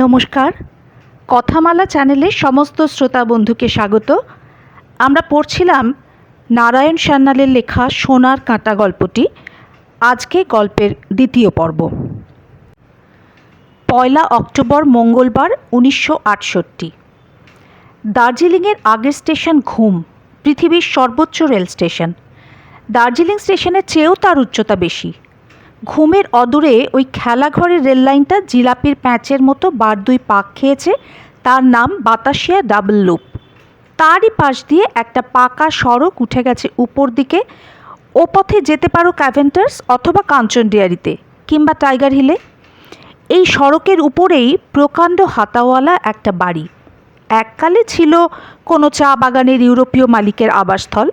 নমস্কার, কথামালা চ্যানেলে সমস্ত শ্রোতা বন্ধুকে স্বাগত। আমরা পড়ছিলাম নারায়ণ সান্যালের লেখা সোনার কাঁটা গল্পটি। আজকে গল্পের দ্বিতীয় পর্ব। 1 অক্টোবর মঙ্গলবার 1968। দার্জিলিংয়ের আগের স্টেশন ঘুম, পৃথিবীর সর্বোচ্চ রেল স্টেশন। দার্জিলিং স্টেশনের চেয়েও তার উচ্চতা বেশি। ঘুমের অদূরে ওই খেলাঘরের রেল লাইনটা জিলাপির প্যাঁচের মতো বার দুই পাক খেয়েছে। তার নাম বাতাসিয়া ডাবল লুপ। তারই পাশ দিয়ে একটা পাকা সড়ক উঠে গেছে উপর দিকে। ও পথে যেতে পারো ক্যাভেন্টার্স অথবা কাঞ্চন ডেয়ারিতে কিংবা টাইগার হিলে। এই সড়কের উপরেই প্রকাণ্ড হাতাওয়ালা একটা বাড়ি। এককালে ছিল কোনো চা বাগানের ইউরোপীয় মালিকের আবাসস্থল।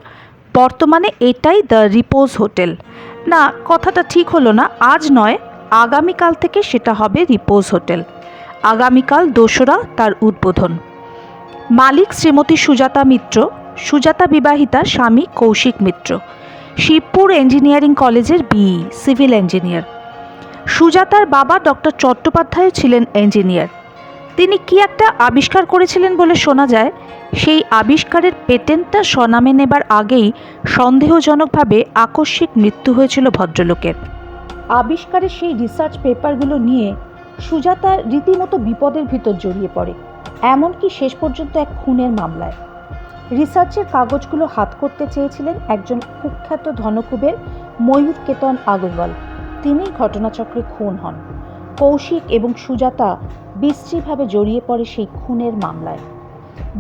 বর্তমানে এটাই দ্য রিপোজ হোটেল। না, কথাটা ঠিক হলো না। আজ নয়, আগামীকাল থেকে সেটা হবে রিপোজ হোটেল। আগামীকাল 2রা তার উদ্বোধন। মালিক শ্রীমতী সুজাতা মিত্র। সুজাতা বিবাহিতা, স্বামী কৌশিক মিত্র। শিবপুর ইঞ্জিনিয়ারিং কলেজের বিই, সিভিল ইঞ্জিনিয়ার। সুজাতার বাবা ডক্টর চট্টোপাধ্যায় ছিলেন ইঞ্জিনিয়ার। তিনি কি একটা আবিষ্কার করেছিলেন বলে শোনা যায়। সেই আবিষ্কারের পেটেন্টটা স্বনামে নেবার আগেই সন্দেহজনকভাবে আকস্মিক মৃত্যু হয়েছিল ভদ্রলোকের। আবিষ্কারের সেই রিসার্চ পেপারগুলো নিয়ে সুজাতা রীতিমতো বিপদের ভিতর জড়িয়ে পড়ে, এমনকি শেষ পর্যন্ত এক খুনের মামলায়। রিসার্চের কাগজগুলো হাত করতে চেয়েছিলেন একজন কুখ্যাত ধনকুবের ময়ূর কেতন আগরওয়াল। তিনি ঘটনাচক্রে খুন হন। কৌশিক এবং সুজাতা বিশ্রীভাবে জড়িয়ে পড়ে সেই খুনের মামলায়।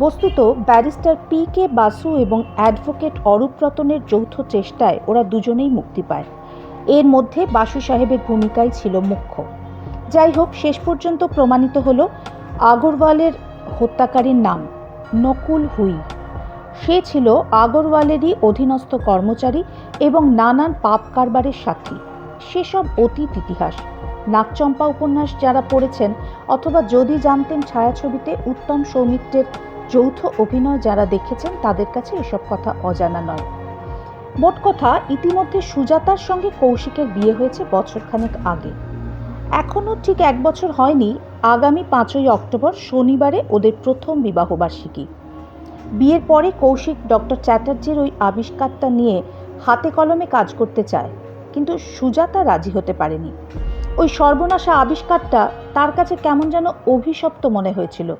বস্তুত ব্যারিস্টার পি.কে. বাসু এবং অ্যাডভোকেট অরূপ রতনের যৌথ চেষ্টায় ওরা দুজনেই মুক্তি পায়। এর মধ্যে বাসু সাহেবের ভূমিকাই ছিল মুখ্য। যাই হোক, শেষ পর্যন্ত প্রমাণিত হলো আগরওয়ালের হত্যাকারীর নাম নকুল হুই। সে ছিল আগরওয়ালেরই অধীনস্থ কর্মচারী এবং নানান পাপ কারবারের সাক্ষী। সেসব অতীত ইতিহাস। নাগচম্পা উপন্যাস যারা পড়েছেন অথবা যদি জানতেন ছায়াছবিতে উত্তম সৌমিত্রের যৌথ অভিনয় যারা দেখেছেন, তাদের কাছে এসব কথা অজানা নয়। মোট কথা, ইতিমধ্যে সুজাতার সঙ্গে কৌশিকের বিয়ে হয়েছে বছরখানেক আগে। এখনও ঠিক 1 বছর হয়নি। আগামী 5ই অক্টোবর শনিবারে ওদের প্রথম বিবাহবার্ষিকী। বিয়ের পরে কৌশিক ডক্টর চ্যাটার্জির ওই আবিষ্কারটা নিয়ে হাতে কলমে কাজ করতে চায়, কিন্তু সুজাতা রাজি হতে পারেনি। ওই সর্বনাশা আবিষ্কারটা তার কাছে কেমন যেন অভিশপ্ত মনে হয়েছিল।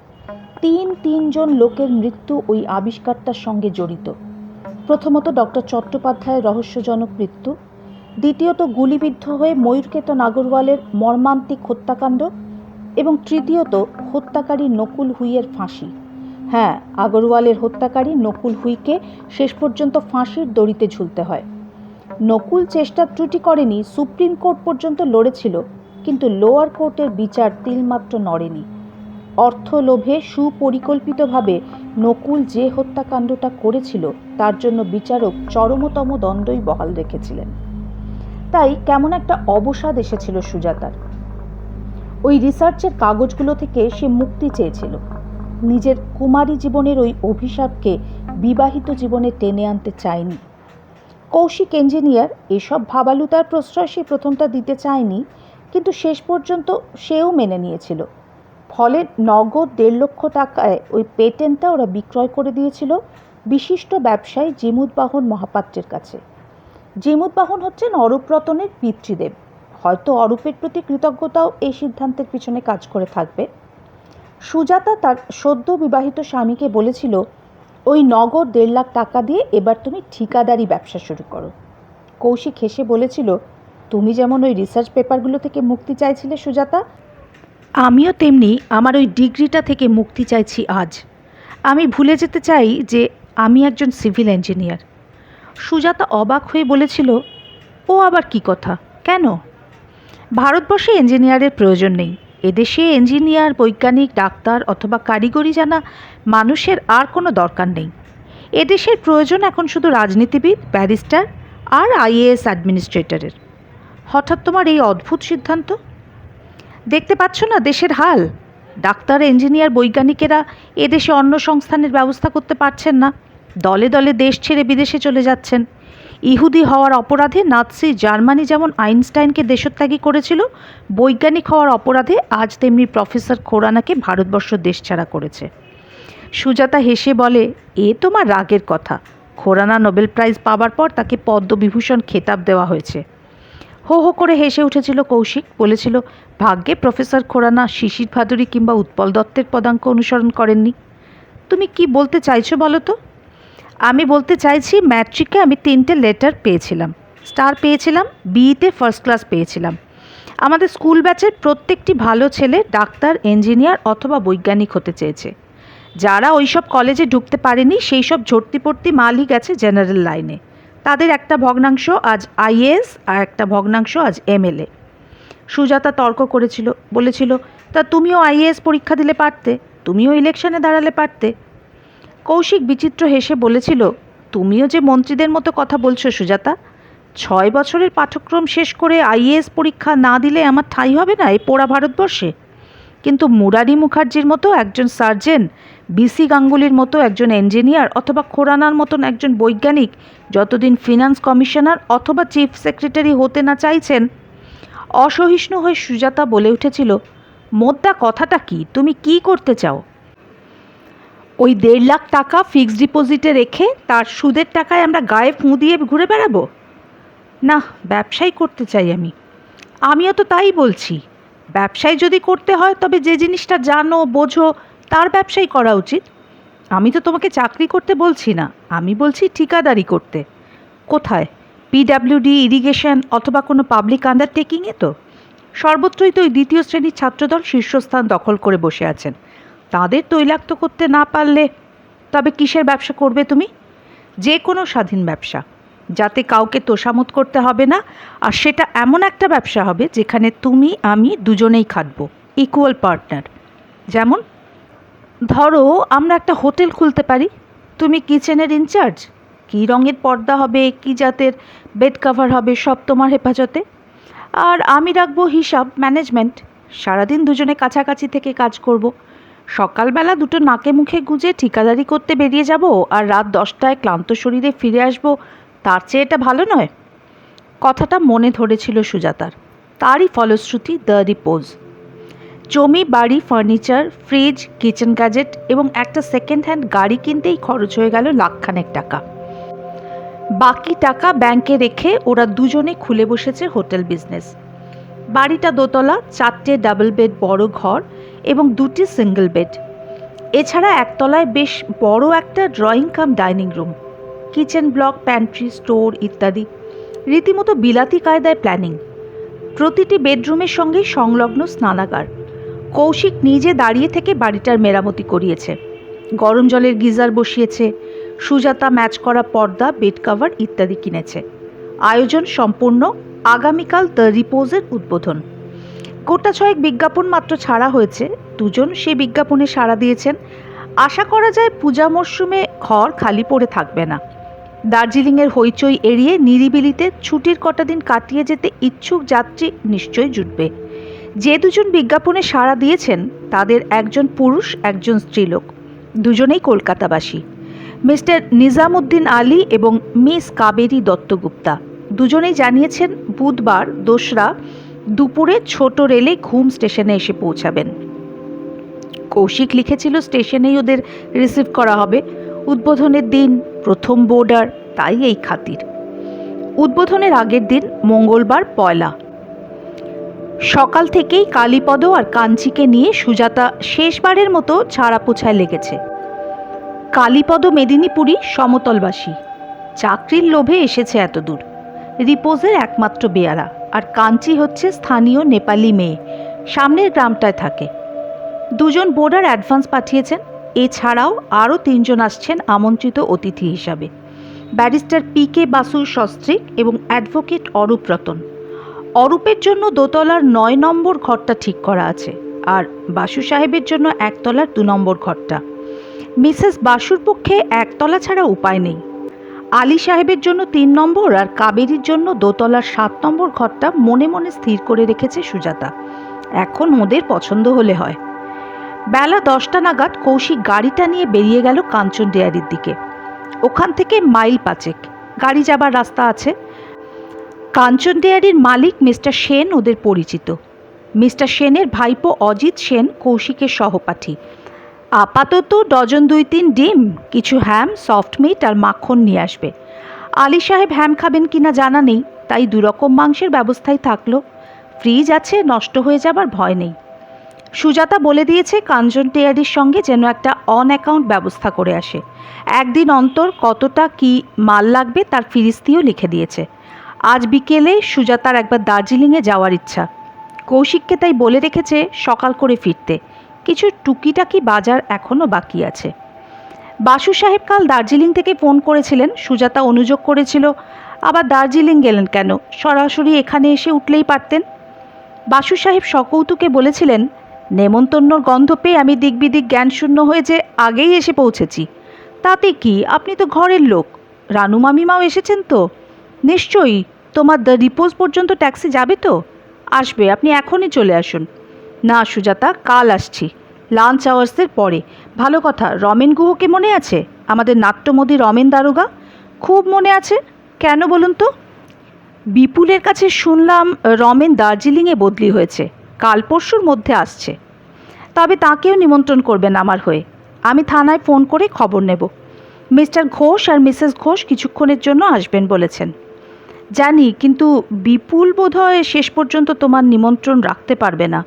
তিনজন লোকের মৃত্যু ওই আবিষ্কারটার সঙ্গে জড়িত। প্রথমত ডক্টর চট্টোপাধ্যায়ের রহস্যজনক মৃত্যু, দ্বিতীয়ত গুলিবিদ্ধ হয়ে ময়ূরকেতন আগরওয়ালের মর্মান্তিক হত্যাকাণ্ড, এবং তৃতীয়ত হত্যাকারী নকুল হুইয়ের ফাঁসি। হ্যাঁ, আগরওয়ালের হত্যাকারী নকুল হুইকে শেষ পর্যন্ত ফাঁসির দড়িতে ঝুলতে হয়। নকুল চেষ্টা ত্রুটি করেনি, সুপ্রিম কোর্ট পর্যন্ত লড়েছিল, কিন্তু লোয়ার কোর্টের বিচার তিলমাত্র নড়েনি। অর্থ লোভে সুপরিকল্পিতভাবে নকুল যে হত্যাকাণ্ডটা করেছিল তার জন্য বিচারক চরমতম দণ্ডই বহাল রেখেছিলেন। তাই কেমন একটা অবসাদ এসেছিল সুজাতার। ওই রিসার্চের কাগজগুলো থেকে সে মুক্তি চেয়েছিল। নিজের কুমারী জীবনের ওই অভিশাপকে বিবাহিত জীবনে টেনে আনতে চায়নি। কৌশিক ইঞ্জিনিয়ার, এসব ভাবালুতার প্রশ্রয় সে প্রথমটা দিতে চায়নি, কিন্তু শেষ পর্যন্ত সেও মেনে নিয়েছিল। ফলে নগদ 1.5 লক্ষ টাকায় ওই পেটেন্টটা ওরা বিক্রয় করে দিয়েছিল বিশিষ্ট ব্যবসায়ী জিমুদবাহন মহাপাত্রের কাছে। জিমুদবাহন হচ্ছেন অরূপ রতনের পিতৃদেব। হয়তো অরূপের প্রতি কৃতজ্ঞতাও এই সিদ্ধান্তের পিছনে কাজ করে থাকবে। সুজাতা তার সদ্য বিবাহিত স্বামীকে বলেছিল, ওই নগদ 1.5 লাখ টাকা দিয়ে এবার তুমি ঠিকাদারি ব্যবসা শুরু করো। কৌশিক হেসে বলেছিল, তুমি যেমন ওই রিসার্চ পেপারগুলো থেকে মুক্তি চাইছিলে সুজাতা, আমিও তেমনি আমার ওই ডিগ্রিটা থেকে মুক্তি চাইছি আজ। আমি ভুলে যেতে চাই যে আমি একজন সিভিল ইঞ্জিনিয়ার। সুজাতা অবাক হয়ে বলেছিল, ও আবার কি কথা, কেন? ভারতবর্ষে ইঞ্জিনিয়ারের প্রয়োজন নেই। এদেশে ইঞ্জিনিয়ার, বৈজ্ঞানিক, ডাক্তার অথবা কারিগরি জানা মানুষের আর কোনো দরকার নেই। এদেশের প্রয়োজন এখন শুধু রাজনীতিবিদ, ব্যারিস্টার আর আইএএস অ্যাডমিনিস্ট্রেটরের। হঠাৎ তোমার এই অদ্ভুত সিদ্ধান্ত? দেখতে পাচ্ছ না দেশের হাল? ডাক্তার, ইঞ্জিনিয়ার, বৈজ্ঞানিকেরা এদেশে অন্য সংস্থানের ব্যবস্থা করতে পারছেন না। দলে দলে দেশ ছেড়ে বিদেশে চলে যাচ্ছেন। ইহুদি হওয়ার অপরাধে নাৎসি জার্মানি যেমন আইনস্টাইনকে দেশত্যাগী করেছিল, বৈজ্ঞানিক হওয়ার অপরাধে আজ তেমনি প্রফেসর খোরানাকে ভারতবর্ষ দেশছাড়া করেছে। সুজাতা হেসে বলে, এ তোমার রাগের কথা। খোরানা নোবেল প্রাইজ পাওয়ার পর তাকে পদ্মবিভূষণ খেতাব দেওয়া হয়েছে। হো হো করে হেসে উঠেছিল কৌশিক। বলেছিল, ভাগ্যে প্রফেসর খোরানা শিশির ভাদুরী কিংবা উৎপল দত্তের পদাঙ্ক অনুসরণ করেননি। তুমি কি বলতে চাইছো বলো তো? আমি বলতে চাইছি, ম্যাট্রিকে আমি 3টে লেটার পেয়েছিলাম, স্টার পেয়েছিলাম, বিইতে ফার্স্ট ক্লাস পেয়েছিলাম। আমাদের স্কুল ব্যাচের প্রত্যেকটি ভালো ছেলে ডাক্তার, ইঞ্জিনিয়ার অথবা বৈজ্ঞানিক হতে চেয়েছে। যারা ওইসব কলেজে ঢুকতে পারেনি সেই সব ঝর্তি মালই গেছে জেনারেল লাইনে। তাদের একটা ভগ্নাংশ আজ আইএএস আর একটা ভগ্নাংশ আজ এমএলএ। সুজাতা তর্ক করেছিল, বলেছিল, তা তুমিও আইএএস পরীক্ষা দিলে পারতে, তুমিও ইলেকশনে দাঁড়ালে পারতে। কৌশিক বিচিত্র হেসে বলেছিল, তুমিও যে মন্ত্রীদের মতো কথা বলছো সুজাতা। 6 বছরের পাঠ্যক্রম শেষ করে আইএএস পরীক্ষা না দিলে আমার ঠাঁই হবে না এই পোড়া ভারতবর্ষে। কিন্তু মুরারি মুখার্জির মতো একজন সার্জেন, বিসি গাঙ্গুলির মতো একজন ইঞ্জিনিয়ার অথবা খোরানার মতন একজন বৈজ্ঞানিক যতদিন ফিনান্স কমিশনার অথবা চিফ সেক্রেটারি হতে না চাইছেন। অসহিষ্ণু হয়ে সুজাতা বলে উঠেছিল, মোদ্দা কথাটা কি, তুমি কি করতে চাও? ওই 1.5 লাখ টাকা ফিক্সড ডিপোজিটে রেখে তার সুদের টাকায় আমরা গায়ে ফুঁ দিয়ে ঘুরে বেড়াবো? না, ব্যবসাই করতে চাই আমি। আমিও তো তাই বলছি। ব্যবসায় যদি করতে হয় তবে যে জিনিসটা জানো বোঝো তার ব্যবসাই করা উচিত। আমি তো তোমাকে চাকরি করতে বলছি না, আমি বলছি ঠিকাদারি করতে। কোথায়? পিডাব্লিউডি, ইরিগেশন অথবা কোনো পাবলিক আন্ডারটেকিংয়ে তো? সর্বত্রই তো ওই 2য় শ্রেণীর ছাত্রদল শীর্ষস্থান দখল করে বসে আছেন। তাদের তৈলাক্ত করতে না পারলে তবে কিসের ব্যবসা করবে তুমি? যে কোনো স্বাধীন ব্যবসা, যাতে কাউকে তোষামত করতে হবে না, আর সেটা এমন একটা ব্যবসা হবে যেখানে তুমি আমি দুজনেই খাটবো, ইকুয়াল পার্টনার। যেমন ধরো আমরা একটা হোটেল খুলতে পারি, তুমি কিচেনের ইনচার্জ, কী রঙের পর্দা হবে, কী জাতের বেড কভার হবে সব তোমার হেফাজতে, আর আমি রাখবো হিসাব, ম্যানেজমেন্ট। সারাদিন দুজনে কাছাকাছি থেকে কাজ করব। সকালবেলা দুটো নাকে মুখে গুঁজে ঠিকাদারি করতে বেরিয়ে যাব আর রাত 10টায় ক্লান্ত শরীরে ফিরে আসব। তার চেয়ে এটা ভালো নয়? কথাটা মনে ধরেছিল সুজাতার। তারই ফলশ্রুতি দ্য রিপোজ। জমি, বাড়ি, ফার্নিচার, ফ্রিজ, কিচেন গ্যাজেট এবং একটা সেকেন্ড হ্যান্ড গাড়ি কিনতেই খরচ হয়ে গেল লাখখানেক টাকা। বাকি টাকা ব্যাংকে রেখে ওরা দুজনে খুলে বসেছে হোটেল বিজনেস। বাড়িটা দোতলা, 4টে ডাবল বেড বড় ঘর এবং 2টি সিঙ্গল বেড। এছাড়া একতলায় বেশ বড় একটা drawing cum dining room, kitchen block, pantry, store ইত্যাদি। রীতিমতো বিলাতি কায়দায় প্ল্যানিং। প্রতিটি বেডরুমের সঙ্গেই সংলগ্ন স্নানাগার। কৌশিক নিজে দাঁড়িয়ে থেকে বাড়িটার মেরামতি করিয়েছে। গরম জলের গিজার বসিয়েছে। সুজাতা ম্যাচ করা পর্দা, বেড কভার ইত্যাদি কিনেছে। আয়োজন সম্পূর্ণ। আগামীকাল দ্য রিপোজের উদ্বোধন। গোটা 6 বিজ্ঞাপন মাত্র ছাড়া হয়েছে। দুজন সেই বিজ্ঞাপনে সাড়া দিয়েছেন। আশা করা যায় পূজা মরশুমে ঘর খালি পড়ে থাকবে না। দার্জিলিংয়ের হইচই এড়িয়ে নিরিবিলিতে ছুটির কটা দিন কাটিয়ে যেতে ইচ্ছুক যাত্রী নিশ্চয়ই জুটবে। যে দুজন বিজ্ঞাপনে সাড়া দিয়েছেন তাদের একজন পুরুষ, একজন স্ত্রীলোক। দুজনেই কলকাতাবাসী। মিস্টার নিজামুদ্দিন আলী এবং মিস কাবেরী দত্তগুপ্তা। দুজনেই জানিয়েছেন বুধবার 2রা দুপুরে ছোট রেলে ঘুম স্টেশনে এসে পৌঁছাবেন। কৌশিক লিখেছিল স্টেশনেই ওদের রিসিভ করা হবে। উদ্বোধনের দিন, প্রথম বোর্ডার, তাই এই খাতির। উদ্বোধনের আগের দিন মঙ্গলবার 1লা। সকাল থেকেই কালীপদ আর কাঞ্চিকে নিয়ে সুজাতা শেষবারের মতো ছাড়া পোছায় লেগেছে। কালীপদ মেদিনীপুরি, সমতলবাসী, চাকরির লোভে এসেছে এত দূর। রিপোজের একমাত্র বেয়ারা। আর কাঞ্চি হচ্ছে স্থানীয় নেপালি মেয়ে, সামনের গ্রামটায় থাকে। দুজন বোর্ডার অ্যাডভান্স পাঠিয়েছেন। এছাড়াও আরও 3 জন আসছেন আমন্ত্রিত অতিথি হিসাবে। Barrister PK. বাসু সস্ত্রীক এবং অ্যাডভোকেট অরূপ রতন। অরূপের জন্য দোতলার 9 নম্বর ঘরটা ঠিক করা আছে, আর বাসু সাহেবের জন্য একতলার 2 নম্বর ঘরটা। মিসেস বাসুর পক্ষে একতলা ছাড়া উপায় নেই। আলী সাহেবের জন্য 3 নম্বর আর কাবেরীর জন্য দোতলার 7 নম্বর ঘরটা মনে মনে স্থির করে রেখেছে সুজাতা। এখন ওদের পছন্দ হলে হয়। বেলা 10টা নাগাদ কৌশিক গাড়িটা নিয়ে বেরিয়ে গেল কাঞ্চন ডেয়ারির দিকে। ওখান থেকে মাইল 5। গাড়ি যাবার রাস্তা আছে। কাঞ্চন ডেয়ারির মালিক মিস্টার সেন ওদের পরিচিত। মিস্টার সেনের ভাইপো অজিত সেন কৌশিকের সহপাঠী। আপাতত ডজন 2-3 ডিম, কিছু হ্যাম, সফট মিট আর মাখন নিয়ে আসবে। আলী সাহেব হ্যাম খাবেন কিনা জানা নেই, তাই 2 রকম মাংসের ব্যবস্থাই থাকলো। ফ্রিজ আছে, নষ্ট হয়ে যাবার ভয় নেই। সুজাতা বলে দিয়েছে কাঞ্চন ডেয়ারির সঙ্গে যেন একটা অন অ্যাকাউন্ট ব্যবস্থা করে আসে। একদিন অন্তর কতটা কি মাল লাগবে তার ফিরিস্তিও লিখে দিয়েছে। আজ বিকেলে সুজাতার একবার দার্জিলিংয়ে যাওয়ার ইচ্ছা। কৌশিককে তাই বলে রেখেছে সকাল করে ফিরতে। কিছু টুকিটাকি বাজার এখনও বাকি আছে। বাসু সাহেব কাল দার্জিলিং থেকে ফোন করেছিলেন। সুজাতা অনুযোগ করেছিল, আবার দার্জিলিং গেলেন কেন, সরাসরি এখানে এসে উঠলেই পারতেন। বাসু সাহেব সকৌতুকে বলেছিলেন, নেমন্তন্নর গন্ধ পেয়ে আমি দিকবিদিক জ্ঞানশূন্য হয়ে যে আগেই এসে পৌঁছেছি। তাতে কি, আপনি তো ঘরের লোক। রানু মামিমাও এসেছেন তো? নিশ্চয়ই। তোমার দ্য রিপোজ পর্যন্ত ট্যাক্সি যাবে তো? আসবে, আপনি এখনই চলে আসুন। না সুজাতা, কাল আসছি, লাঞ্চ আওয়ার্সের পরে। ভালো কথা, রমেন গুহকে মনে আছে? আমাদের নাট্যমোদী রমেন দারোগা। খুব মনে আছে। কেন বলুন তো? বিপুলের কাছে শুনলাম রমেন দার্জিলিংয়ে বদলি হয়েছে, কাল পরশুর মধ্যে আসছে। তবে তাকেও নিমন্ত্রণ করবেন আমার হয়ে। আমি থানায় ফোন করে খবর নেব। মিস্টার ঘোষ আর মিসেস ঘোষ কিছুক্ষণের জন্য আসবেন বলেছেন। জানি, কিন্তু বিপুল বোধহয় শেষ পর্যন্ত তোমার নিমন্ত্রণ রাখতে পারবে না।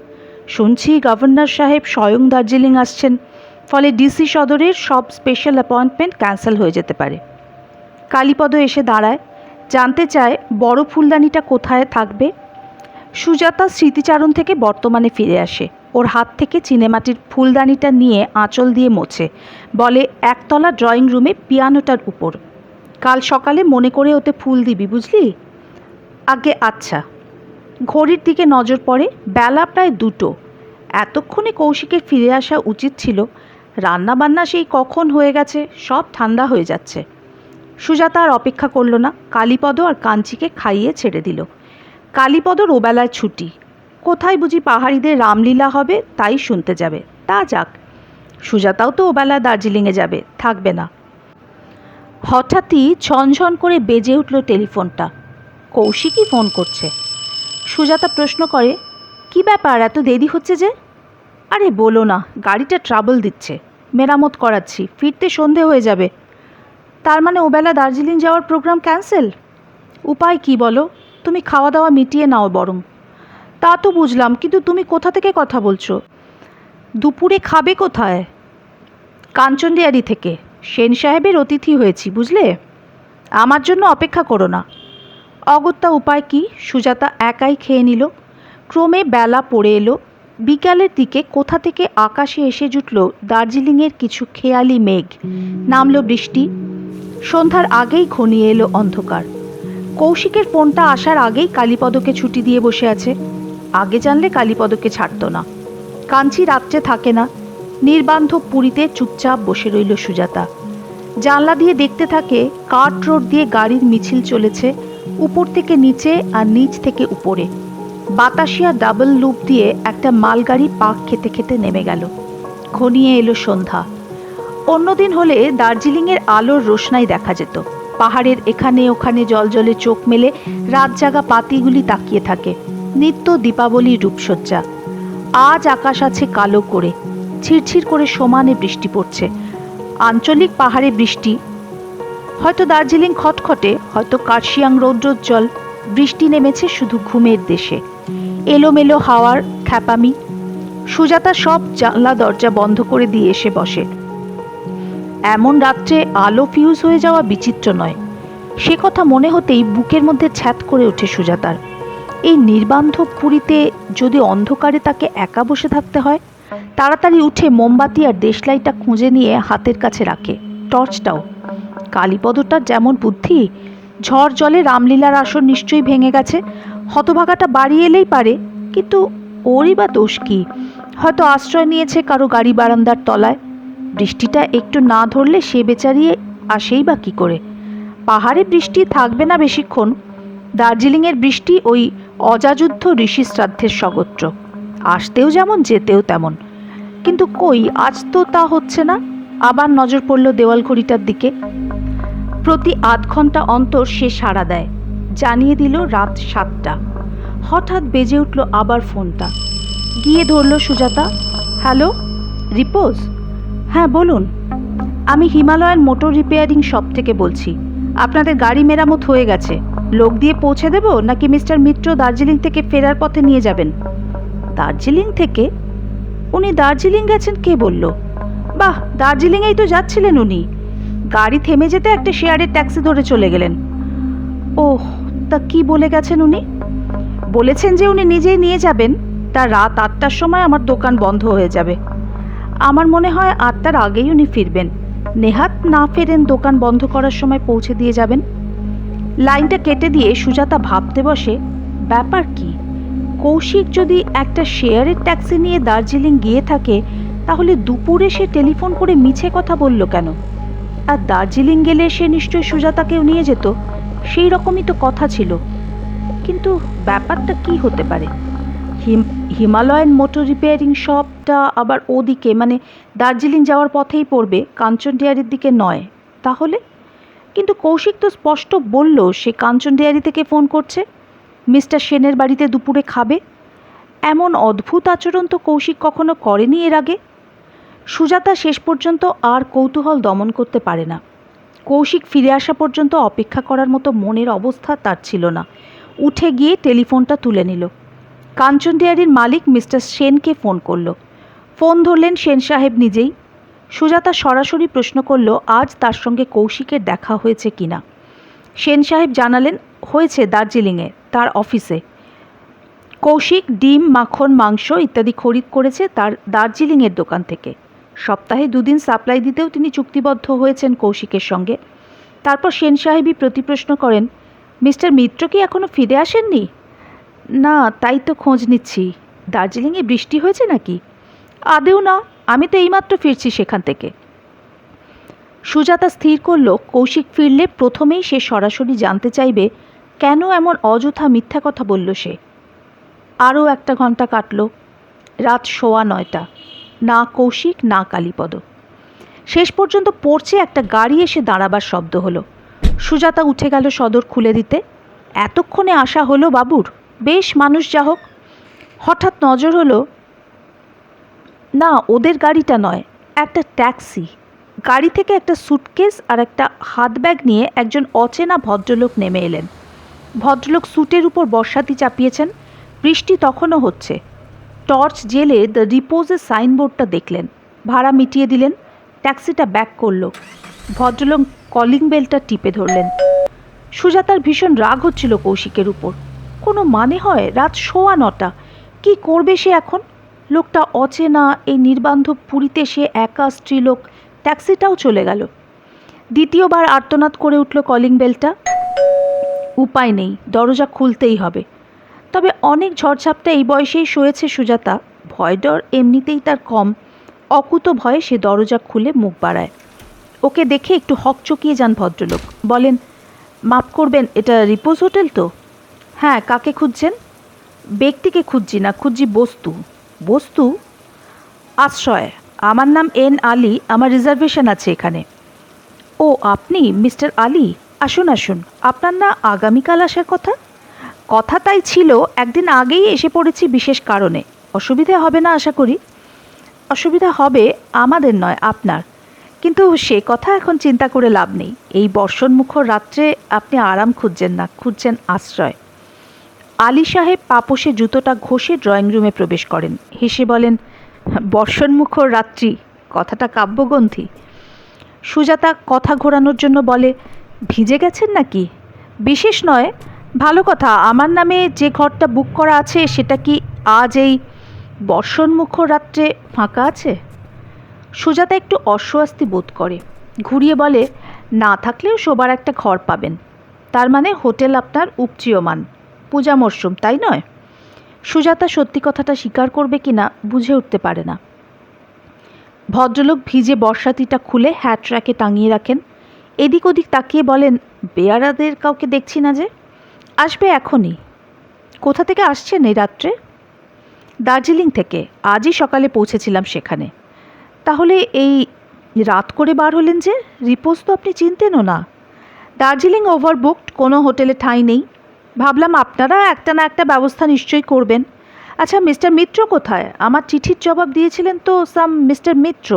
শুনছি গভর্নর সাহেব স্বয়ং দার্জিলিং আসছেন, ফলে ডিসি সদরের সব স্পেশাল অ্যাপয়েন্টমেন্ট ক্যান্সেল হয়ে যেতে পারে। কালীপদ এসে দাঁড়ায়, জানতে চায় বড় ফুলদানিটা কোথায় থাকবে। সুজাতা স্মৃতিচারণ থেকে বর্তমানে ফিরে আসে। ওর হাত থেকে চিনেমাটির ফুলদানিটা নিয়ে আঁচল দিয়ে মোছে, বলে, একতলা ড্রয়িং রুমে পিয়ানোটার উপর। কাল সকালে মনে করে ওতে ফুল দিবি, বুঝলি? আগে আচ্ছা। ঘড়ির দিকে নজর পড়ে, বেলা প্রায় 2টো। এতক্ষণে কৌশিকের ফিরে আসা উচিত ছিল। রান্নাবান্না সেই কখন হয়ে গেছে, সব ঠান্ডা হয়ে যাচ্ছে। সুজাতা আর অপেক্ষা করল না, কালীপদ আর কাঞ্চিকে খাইয়ে ছেড়ে দিল। কালীপদর ওবেলায় ছুটি। কোথায় বুঝি পাহাড়িদের রামলীলা হবে, তাই শুনতে যাবে। তা যাক। সুজাতাও তো ওবেলা দার্জিলিংয়ে যাবে, থাকবে না। হঠাৎই ঝনঝন করে বেজে উঠল টেলিফোনটা। কৌশিকই ফোন করছে। সুজাতা প্রশ্ন করে, কি ব্যাপার, এত দেরি হচ্ছে যে? আরে বলো না, গাড়িটা ট্রাবল দিচ্ছে, মেরামত করাচ্ছি, ফিরতে সন্ধে হয়ে যাবে। তার মানে ওবেলা দার্জিলিং যাওয়ার প্রোগ্রাম ক্যান্সেল? উপায় কি বলো? তুমি খাওয়া দাওয়া মিটিয়ে নাও বরং। তা তো বুঝলাম, কিন্তু তুমি কোথা থেকে কথা বলছো? দুপুরে খাবে কোথায়? কাঞ্চন ডেয়ারি থেকে। সেন সাহেবের অতিথি হয়েছি, বুঝলে। আমার জন্য অপেক্ষা করো না। অগত্যা উপায় কি, সুজাতা একাই খেয়ে নিল। ক্রমে বেলা পড়ে এলো। বিকালের দিকে কোথা থেকে আকাশে এসে জুটল দার্জিলিংয়ের কিছু খেয়ালি মেঘ। নামল বৃষ্টি। সন্ধ্যার আগেই ঘনিয়ে এলো অন্ধকার। কৌশিকের ফোনটা আসার আগেই কালীপদকে ছুটি দিয়ে বসে আছে। আগে জানলে কালীপদকে ছাড়ত না। কাঞ্চি রাত্রে থাকে না। নির্বান্ধব পুরীতে চুপচাপ বসে রইল সুজাতা। জানলা দিয়ে দেখতে থাকে কার্ট রোড দিয়ে গাড়ির মিছিল চলেছে, উপর থেকে নিচে আর নিচ থেকে উপরে। বাতাসিয়া ডাবল লুপ দিয়ে একটা মালগাড়ি পাক খেতে খেতে নেমে গেল। ঘনিয়ে এলো সন্ধ্যা। অন্যদিন হলে দার্জিলিংয়ের আলোর রোশনাই দেখা যেত। পাহাড়ের এখানে ওখানে জলজলে চোখ মেলে রাত জাগা পাতিগুলি তাকিয়ে থাকে। নিত্য দীপাবলির রূপসজ্জা। আজ আকাশ আছে কালো করে, ছিরছির করে সমানে বৃষ্টি পড়ছে। আঞ্চলিক পাহাড়ে বৃষ্টি। হয়তো দার্জিলিং খটখটে, হয়তো কার্শিয়াং রৌদ্রোজ্জ্বল। বৃষ্টি নেমেছে শুধু ঘুমের দেশে। এলোমেলো হাওয়ার খ্যাপামি। সুজাতা সব জানলা দরজা বন্ধ করে দিয়ে এসে বসে। এমন রাত্রে আলো ফিউজ হয়ে যাওয়া বিচিত্র নয়। সে কথা মনে হতেই বুকের মধ্যে ছ্যাঁত করে ওঠে সুজাতার। এই নির্বান্ধব পুরীতে যদি অন্ধকারে তাকে একা বসে থাকতে হয়। তাড়াতাড়ি উঠে মোমবাতি আর দেশলাইটা খুঁজে নিয়ে হাতের কাছে রাখে, টর্চটাও। কালীপদটার যেমন বুদ্ধি, ঝড় জলে রামলীলার আসর নিশ্চয়ই ভেঙে গেছে। হতভাগাটা বাড়ি এলেই পারে, কিন্তু ওরই বা দোষ কি? হয়তো আশ্রয় নিয়েছে কারো গাড়ি বারান্দার তলায়। বৃষ্টিটা একটু না ধরলে সে বেচারি আসেই বা কী করে? পাহাড়ে বৃষ্টি থাকবে না বেশিক্ষণ। দার্জিলিংয়ের বৃষ্টি ওই অজাযুদ্ধ ঋষি শ্রাদ্ধের স্বগোত্র, আসতেও যেমন যেতেও তেমন। কিন্তু কই, আজ তো তা হচ্ছে না। আবার নজর পড়ল দেওয়াল ঘড়িটার দিকে। প্রতি আধ ঘন্টা অন্তর সে সাড়া দেয়, জানিয়ে দিল রাত 7টা। হঠাৎ বেজে উঠল আবার ফোনটা। গিয়ে ধরল সুজাতা। হ্যালো, রিপোজ? হ্যাঁ বলুন, আমি হিমালয়ান মোটর রিপেয়ারিং শপ থেকে বলছি। আপনাদের গাড়ি মেরামত হয়ে গেছে। লোক দিয়ে পৌঁছে দেব নাকি মিস্টার মিত্র দার্জিলিং থেকে ফেরার পথে নিয়ে যাবেন? দার্জিলিং থেকে? উনি দার্জিলিং গেছেন কে বলল? বাহ, দার্জিলিংয়েই তো যাচ্ছিলেন উনি। গাড়ি থেমে যেতে একটা শেয়ারের ট্যাক্সি ধরে চলে গেলেন। ওহ, তা কি বলে গেছেন উনি? বলেছেন যে উনি নিজেই নিয়ে যাবেন, তা রাত 8টার সময় আমার দোকান বন্ধ হয়ে যাবে। আমার মনে হয় 8টার আগেই উনি ফিরবেন। নেহাত না ফেরেন দোকান বন্ধ করার সময় পৌঁছে দিয়ে যাবেন। লাইনটা কেটে দিয়ে সুজাতা ভাবতে বসে, ব্যাপার কি? কৌশিক যদি একটা শেয়ারের ট্যাক্সি নিয়ে দার্জিলিং গিয়ে থাকে, তাহলে দুপুরে সে টেলিফোন করে মিছে কথা বলল কেন? আর দার্জিলিং গেলে সে নিশ্চয়ই সুজাতাকেও নিয়ে যেত, সেই রকমই তো কথা ছিল। কিন্তু ব্যাপারটা কি হতে পারে? হিমালয়ান মোটর রিপেয়ারিং শপটা আবার ওদিকে, মানে দার্জিলিং যাওয়ার পথেই পড়বে, কাঞ্চন ডেয়ারির দিকে নয়। তাহলে? কিন্তু কৌশিক তো স্পষ্ট বলল সে কাঞ্চন ডেয়ারি থেকে ফোন করছে, মিস্টার সেনের বাড়িতে দুপুরে খাবে। এমন অদ্ভুত আচরণ তো কৌশিক কখনো করেনি এর আগে। সুজাতা শেষ পর্যন্ত আর কৌতূহল দমন করতে পারে না। কৌশিক ফিরে আসা পর্যন্ত অপেক্ষা করার মতো মনের অবস্থা তার ছিল না। উঠে গিয়ে টেলিফোনটা তুলে নিল। কাঞ্চন ডেয়ারির মালিক মিস্টার সেনকে ফোন করল। ফোন ধরলেন সেন সাহেব নিজেই। সুজাতা সরাসরি প্রশ্ন করল আজ তার সঙ্গে কৌশিকের দেখা হয়েছে কিনা। সেন সাহেব জানালেন হয়েছে, দার্জিলিংয়ে তার অফিসে। কৌশিক ডিম, মাখন, মাংস ইত্যাদি খরিদ করেছে তার দার্জিলিংয়ের দোকান থেকে। সপ্তাহে 2 দিন সাপ্লাই দিতেও তিনি চুক্তিবদ্ধ হয়েছেন কৌশিকের সঙ্গে। তারপর সেন সাহেবই প্রতিপ্রশ্ন করেন, মিস্টার মিত্র কি এখনও ফিরে আসেননি? না, তাই তো খোঁজ নিচ্ছি। দার্জিলিংয়ে বৃষ্টি হয়েছে নাকি? আদেও না, আমি তো এইমাত্র ফিরছি সেখান থেকে। সুজাতা স্থির করল কৌশিক ফিরলে প্রথমেই সে সরাসরি জানতে চাইবে কেন এমন অযথা মিথ্যা কথা বলল সে। আরও 1 ঘন্টা কাটল। রাত 9:15। না কৌশিক, না কালীপদ। শেষ পর্যন্ত পড়ছে একটা গাড়ি এসে দাঁড়াবার শব্দ হলো। সুজাতা উঠে গেল সদর খুলে দিতে। এতক্ষণে আসা হলো বাবুর, বেশ মানুষ যা হোক। হঠাৎ নজর হলো, না ওদের গাড়িটা নয়, একটা ট্যাক্সি। গাড়ি থেকে একটা সুটকেস আর একটা হাত ব্যাগ নিয়ে একজন অচেনা ভদ্রলোক নেমে এলেন। ভদ্রলোক স্যুটের উপর বর্ষাতি চাপিয়েছেন। বৃষ্টি তখনও হচ্ছে। টর্চ জেলে দ্য রিপোজের সাইনবোর্ডটা দেখলেন, ভাড়া মিটিয়ে দিলেন। ট্যাক্সিটা ব্যাক করল। ভদ্রলোক কলিং বেলটা টিপে ধরলেন। সুজাতার ভীষণ রাগ হচ্ছিল কৌশিকের উপর। কোনো মানে হয়? রাত 9:15। কি করবে সে এখন? লোকটা অচেনা, এই নির্বান্ধব পুরীতে সে একা স্ত্রীলোক, ট্যাক্সিটাও চলে গেল। দ্বিতীয়বার আর্তনাদ করে উঠল কলিং বেলটা। উপায় নেই, দরজা খুলতেই হবে। তবে অনেক ঝড়ঝাপটা এই বয়সেই সয়েছে সুজাতা, ভয় ডর এমনিতেই তার কম। অকুত ভয়ে সে দরজা খুলে মুখ বাড়ায়। ওকে দেখে একটু হকচকিয়ে যান ভদ্রলোক। বলেন, মাফ করবেন, এটা রিপোজ হোটেল তো? হ্যাঁ, কাকে খুঁজছেন? ব্যক্তিকে খুঁজছি না, খুঁজছি বস্তু। বস্তু? আশ্রয়। আমার নাম এন আলী, আমার রিজার্ভেশন আছে এখানে। ও আপনি মিস্টার আলী, আসুন আসুন। আপনার না আগামীকাল আসার কথা? কথা তাই ছিল, একদিন আগেই এসে পড়েছি বিশেষ কারণে। অসুবিধা হবে না আশা করি? অসুবিধা হবে আমাদের নয়, আপনার। কিন্তু সে কথা এখন চিন্তা করে লাভ নেই। এই বর্ষণমুখর রাত্রে আপনি আরাম খুঁজছেন না, খুঁজছেন আশ্রয়। আলী সাহেব পাপোশে জুতোটা ঘষে ড্রয়িং রুমে প্রবেশ করেন। হেসে বলেন, বর্ষণমুখর রাত্রি, কথাটা কাব্যগ্রন্থি। সুজাতা কথা ঘোরানোর জন্য বলে, ভিজে গেছেন নাকি? বিশেষ নয়, ভালো কথা। আমার নামে যে ঘরটা বুক করা আছে সেটা কি আজ এই বর্ষণমুখর রাত্রে ফাঁকা আছে? সুজাতা একটু অস্বস্তি বোধ করে। ঘুরিয়ে বলে, না থাকলেও শোবার একটা ঘর পাবেন। তার মানে হোটেল আপনার উপচীয়মান, পূজা মরশুম, তাই নয়? সুজাতা সত্যি কথাটা স্বীকার করবে কিনা বুঝে উঠতে পারে না। ভদ্রলোক ভিজে বর্ষাতিটা খুলে হ্যাট র্যাকে টাঙিয়ে রাখেন। এদিক ওদিক তাকিয়ে বলেন, বেয়ারাদের কাউকে দেখছি না যে। আসবে এখনই। কোথা থেকে আসছেন এই রাত্রে? দার্জিলিং থেকে, আজই সকালে পৌঁছেছিলাম সেখানে। তাহলে এই রাত করে বার হলেন যে? রিপোজ তো আপনি চিনতেনও না। দার্জিলিং ওভারবুকড, কোনো হোটেলে ঠাঁই নেই। ভাবলাম আপনারা একটা না একটা ব্যবস্থা নিশ্চয়ই করবেন। আচ্ছা, মিস্টার মিত্র কোথায়? আমার চিঠির জবাব দিয়েছিলেন তো সাম মিস্টার মিত্র।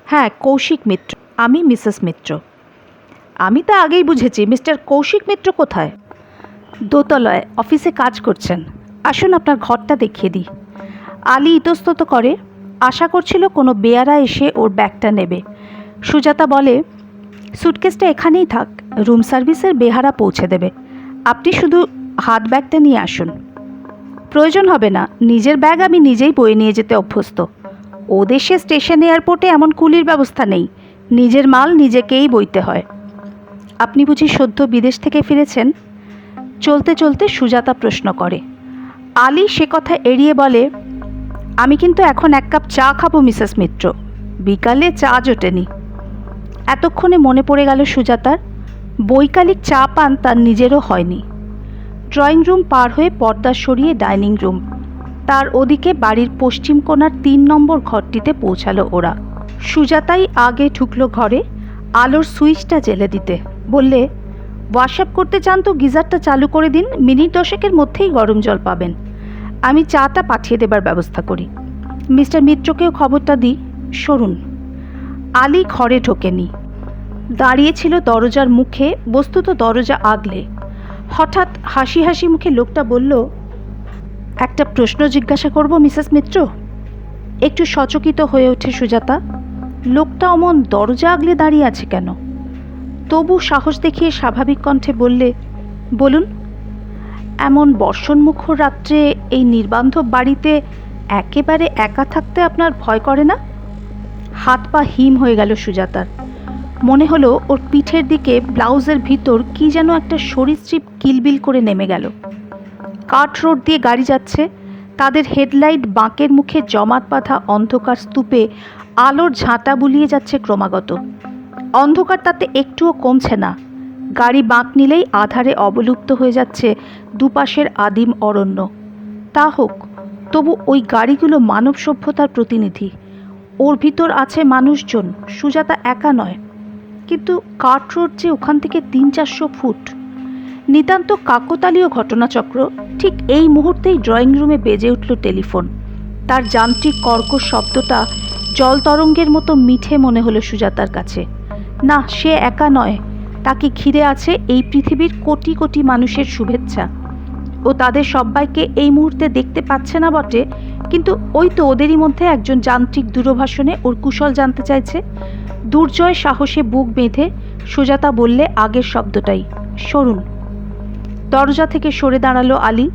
হ্যাঁ, কৌশিক মিত্র। আমি মিসেস মিত্র। আমি তা আগেই বুঝেছি। মিস্টার কৌশিক মিত্র কোথায়? দোতলায় অফিসে কাজ করছেন। আসুন আপনার ঘরটা দেখিয়ে দিই। আলী ইতস্তত করে। আশা করছিল কোনো বেয়ারা এসে ওর ব্যাগটা নেবে। সুজাতা বলে, সুটকেসটা এখানেই থাক, রুম সার্ভিসের বেহারা পৌঁছে দেবে। আপনি শুধু হাত ব্যাগটা নিয়ে আসুন। প্রয়োজন হবে না, নিজের ব্যাগ আমি নিজেই বয়ে নিয়ে যেতে অভ্যস্ত। ও দেশে স্টেশন এয়ারপোর্টে এমন কুলির ব্যবস্থা নেই, নিজের মাল নিজেকেই বইতে হয়। আপনি বুঝি সদ্য বিদেশ থেকে ফিরেছেন? চলতে চলতে সুজাতা প্রশ্ন করে। আলী সে কথা এড়িয়ে বলে, আমি কিন্তু এখন এক কাপ চা খাবো মিসেস মিত্র, বিকালে চা জোটেনি। এতক্ষণে মনে পড়ে গেল সুজাতার বৈকালিক চা পান তার নিজেরও হয়নি। ড্রয়িং রুম পার হয়ে পর্দা সরিয়ে ডাইনিং রুম, তার ওদিকে বাড়ির পশ্চিম কোণার 3 নম্বর ঘরটিতে পৌঁছালো ওরা। সুজাতাই আগে ঢুকলো ঘরে, আলোর সুইচটা জ্বেলে দিতে। বললে, ওয়াশআপ করতে চান তো গিজারটা চালু করে দিন, মিনিট 10-এর মধ্যেই গরম জল পাবেন। আমি চাটা পাঠিয়ে দেবার ব্যবস্থা করি। মিস্টার মিত্রকেও খবরটা দিই। সরুন। আলী ঘরে ঢোকেনি, দাঁড়িয়েছিল দরজার মুখে, বস্তুত দরজা আগলে। হঠাৎ হাসি হাসি মুখে লোকটা বলল, একটা প্রশ্ন জিজ্ঞাসা করব মিসেস মিত্র? একটু সচকিত হয়ে ওঠে সুজাতা। লোকটা অমন দরজা আগলে দাঁড়িয়ে আছে কেন? তবু সাহস দেখিয়ে স্বাভাবিক কণ্ঠে বললে, বলুন। এমন বর্ষণমুখর রাত্রে এই নির্বান্ধব বাড়িতে একেবারে একা থাকতে আপনার ভয় করে না? হাত পা হিম হয়ে গেল সুজাতার। মনে হলো ওর পিঠের দিকে ব্লাউজের ভিতর কি যেন একটা সরীসৃপ কিলবিল করে নেমে গেল। কাঠ রোড দিয়ে গাড়ি যাচ্ছে, তাদের হেডলাইট বাঁকের মুখে জমাট বাঁধা অন্ধকার স্তূপে আলোর ঝাঁটা বুলিয়ে যাচ্ছে ক্রমাগত। অন্ধকার তাতে একটুও কমছে না। গাড়ি বাঁক নিলেই আধারে অবলুপ্ত হয়ে যাচ্ছে দুপাশের আদিম অরণ্য। তা হোক, তবু ওই গাড়িগুলো মানব সভ্যতার প্রতিনিধি। ওর ভিতর আছে মানুষজন, সুজাতা একা নয়। কিন্তু কাঠ রোড যে ওখান থেকে 300-400 ফুট। নিতান্ত কাকতালীয় ঘটনাচক্র। ঠিক এই মুহূর্তেই ড্রয়িং রুমে বেজে উঠল টেলিফোন। তার যান্ত্রিক কর্কশ শব্দটা জল তরঙ্গের মতো মিঠে মনে হলো সুজাতার কাছে। না, সে একা নয়, তাকে ঘিরে আছে এই পৃথিবীর কোটি কোটি মানুষের শুভেচ্ছা। ও তাদের সবাইকে এই মুহূর্তে দেখতে পাচ্ছে না বটে, কিন্তু ওই তো ওদেরই মধ্যে একজন যান্ত্রিক দূরভাষণে ওর কুশল জানতে চাইছে। দুর্জয় সাহসে বুক বেঁধে সুজাতা বললে আগের শব্দটাই, সরুন। দরজা থেকে সরে দাঁড়ালো আলী।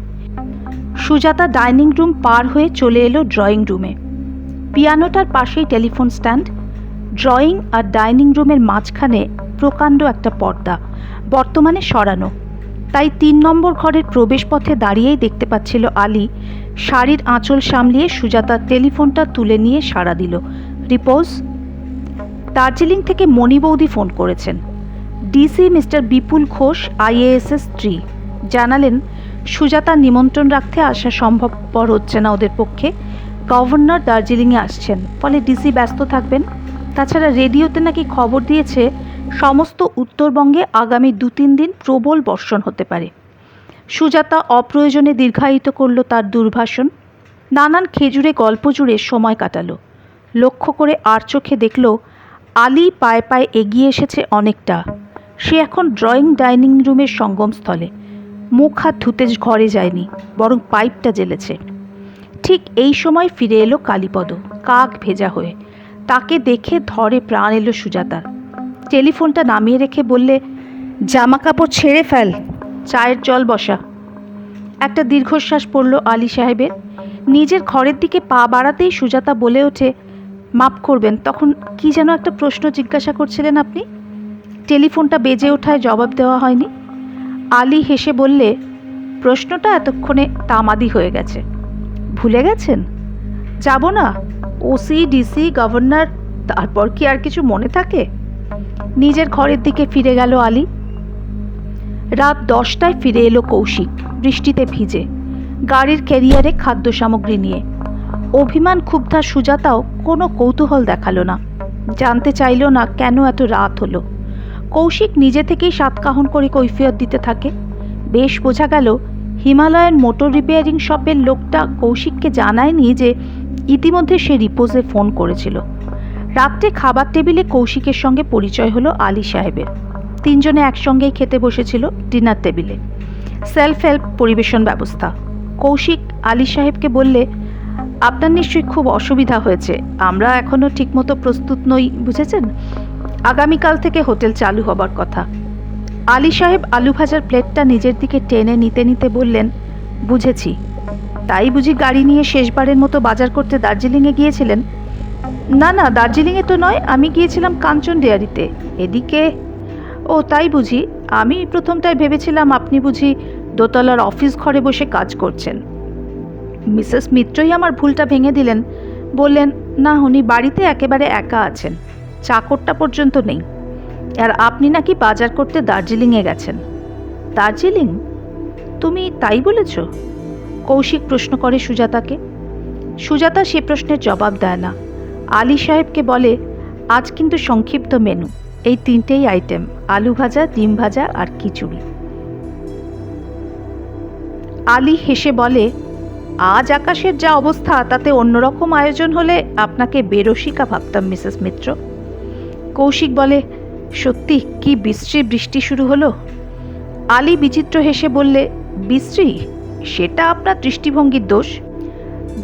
সুজাতা ডাইনিং রুম পার হয়ে চলে এলো ড্রয়িং রুমে। পিয়ানোটার পাশেই টেলিফোন স্ট্যান্ড। ড্রয়িং আর ডাইনিং রুমের মাঝখানে প্রকাণ্ড একটা পর্দা, বর্তমানে সরানো। তাই 3 নম্বর ঘরের প্রবেশপথে দাঁড়িয়েই দেখতে পাচ্ছিল আলী। শাড়ির আঁচল সামলিয়ে সুজাতা টেলিফোনটা তুলে নিয়ে সাড়া দিল, রিপোজ। দার্জিলিং থেকে মণি বৌদি ফোন করেছেন। ডিসি মিস্টার বিপুল ঘোষ, IAS-এর স্ত্রী, জানালেন সুজাতার নিমন্ত্রণ রাখতে আসা সম্ভবপর হচ্ছে না ওদের পক্ষে। গভর্নর দার্জিলিংয়ে আসছেন, ফলে ডিসি ব্যস্ত থাকবেন। তাছাড়া রেডিওতে নাকি খবর দিয়েছে সমস্ত উত্তরবঙ্গে আগামী 2-3 দিন প্রবল বর্ষণ হতে পারে। সুজাতা অপ্রয়োজনে দীর্ঘায়িত করল তার দুর্ভাষণ। নানান খেজুরে গল্প জুড়ে সময় কাটালো। লক্ষ্য করে আর চোখে দেখল আলী পায়ে পায়ে এগিয়ে এসেছে অনেকটা। সে এখন ড্রয়িং ডাইনিং রুমের সঙ্গমস্থলে। মুখ হাত ধুতে ঘরে যায়নি, বরং পাইপটা জ্বেলেছে। ঠিক এই সময় ফিরে এলো কালীপদ, কাক ভেজা হয়ে। তাকে দেখে ধরে প্রাণ এলো সুজাতার। টেলিফোনটা নামিয়ে রেখে বললে, জামা কাপড় ছেড়ে ফেল, চায়ের জল বসা। একটা দীর্ঘশ্বাস পড়ল আলী সাহেবের। নিজের ঘরের দিকে পা বাড়াতেই সুজাতা বলে ওঠে, মাপ করবেন, তখন কি যেন একটা প্রশ্ন জিজ্ঞাসা করছিলেন আপনি? টেলিফোনটা বেজে ওঠায় জবাব দেওয়া হয়নি। আলী হেসে বললে, প্রশ্নটা এতক্ষণে তামাদি হয়ে গেছে। ভুলে গেছেন? যাব না, ওসি, ডিসি, গভর্নর, তারপর কি আর কিছু মনে থাকে? নিজের ঘরের দিকে ফিরে গেল আলী। রাত 10টায় ফিরে এলো কৌশিক, বৃষ্টিতে ভিজে, গাড়ির ক্যারিয়ারে খাদ্য সামগ্রী নিয়ে। অভিমান ক্ষুব্ধা সুজাতাও কোনো কৌতূহল দেখালো না, জানতে চাইল না কেন এত রাত হলো। কৌশিক নিজে থেকেই সাতকাহন করে কৈফিয়ত দিতে থাকে। বেশ বোঝা গেল হিমালয়ান মোটর রিপেয়ারিং শপের লোকটা কৌশিককে জানায়নি যে ইতিমধ্যে সে রিপোজে ফোন করেছিল। রাত্রে খাবার টেবিলে কৌশিকের সঙ্গে পরিচয় হলো আলী সাহেবের। তিনজনে একসঙ্গেই খেতে বসেছিল ডিনার টেবিলে। সেলফ হেল্প পরিবেশন ব্যবস্থা। কৌশিক আলী সাহেবকে বললে, আপনার নিশ্চয়ই খুব অসুবিধা হয়েছে, আমরা এখনও ঠিকমতো প্রস্তুত নই, বুঝেছেন? আগামীকাল থেকে হোটেল চালু হবার কথা। আলী সাহেব আলু ভাজার প্লেটটা নিজের দিকে টেনে নিতে নিতে বললেন, বুঝেছি। তাই বুঝি গাড়ি নিয়ে শেষবারের মতো বাজার করতে দার্জিলিংয়ে গিয়েছিলেন? না না, দার্জিলিংয়ে তো নয়, আমি গিয়েছিলাম কাঞ্চন ডেয়ারিতে। এদিকে? ও তাই বুঝি। আমি প্রথমটায় ভেবেছিলাম আপনি বুঝি দোতলার অফিস ঘরে বসে কাজ করছেন। মিসেস মিত্রই আমার ভুলটা ভেঙে দিলেন। বললেন, না, উনি বাড়িতে একেবারে একা আছেন, চাকরটা পর্যন্ত নেই। আর আপনি নাকি বাজার করতে দার্জিলিংয়ে গেছেন। দার্জিলিং? তুমি তাই বলেছ? কৌশিক প্রশ্ন করে সুজাতাকে। সুজাতা সে প্রশ্নের জবাব দেয় না। আলী সাহেবকে বলে, আজ কিন্তু সংক্ষিপ্ত মেনু, এই তিনটেই আইটেম, আলু ভাজা, ডিম ভাজা আর খিচুড়ি। আলী হেসে বলে, আজ আকাশের যা অবস্থা তাতে অন্যরকম আয়োজন হলে আপনাকে বেরসিকা ভাবতাম মিসেস মিত্র। কৌশিক বলে, সত্যি কি বিশ্রী বৃষ্টি শুরু হলো। আলী বিচিত্র হেসে বললে, বিশ্রী? সেটা আপনার দৃষ্টিভঙ্গির দোষ।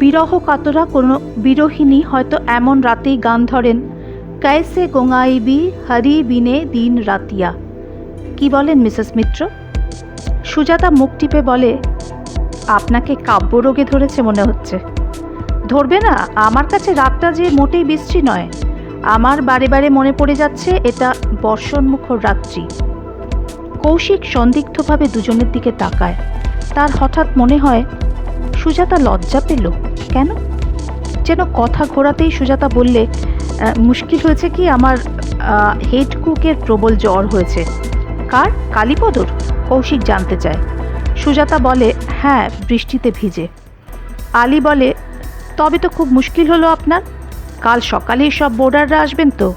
বিরহ কাতরা কোনো বিরোহিনী হয়তো এমন রাতেই গান ধরেন, कैसे गोंगाइबी हरी बिने दिन रातिया। কি বলেন মিসেস মিত্র? সুজাতা মুখ টিপে বলে, আপনাকে কাব্যরোগে ধরেছে মনে হচ্ছে। ধরবে না? আমার কাছে রাতটা যে মোটেই বিশ্রী নয়। আমার বারে বারে মনে পড়ে যাচ্ছে এটা বর্ষণমুখর রাত্রি। কৌশিক সন্দিগ্ধভাবে দুজনের দিকে তাকায়। তার হঠাৎ মনে হয় সুজাতা লজ্জা পেল কেন? যেন কথা ঘোরাতেই সুজাতা বললে, মুশকিল হয়েছে কি, আমার হেড কুকের প্রবল জ্বর হয়েছে। কার? কালীপদর? কৌশিক জানতে চায়। সুজাতা বলে, হ্যাঁ, বৃষ্টিতে ভিজে। আলী বলে, তবে তো খুব মুশকিল হলো আপনার। কাল সকালেই সব বোর্ডাররা আসবেন তো?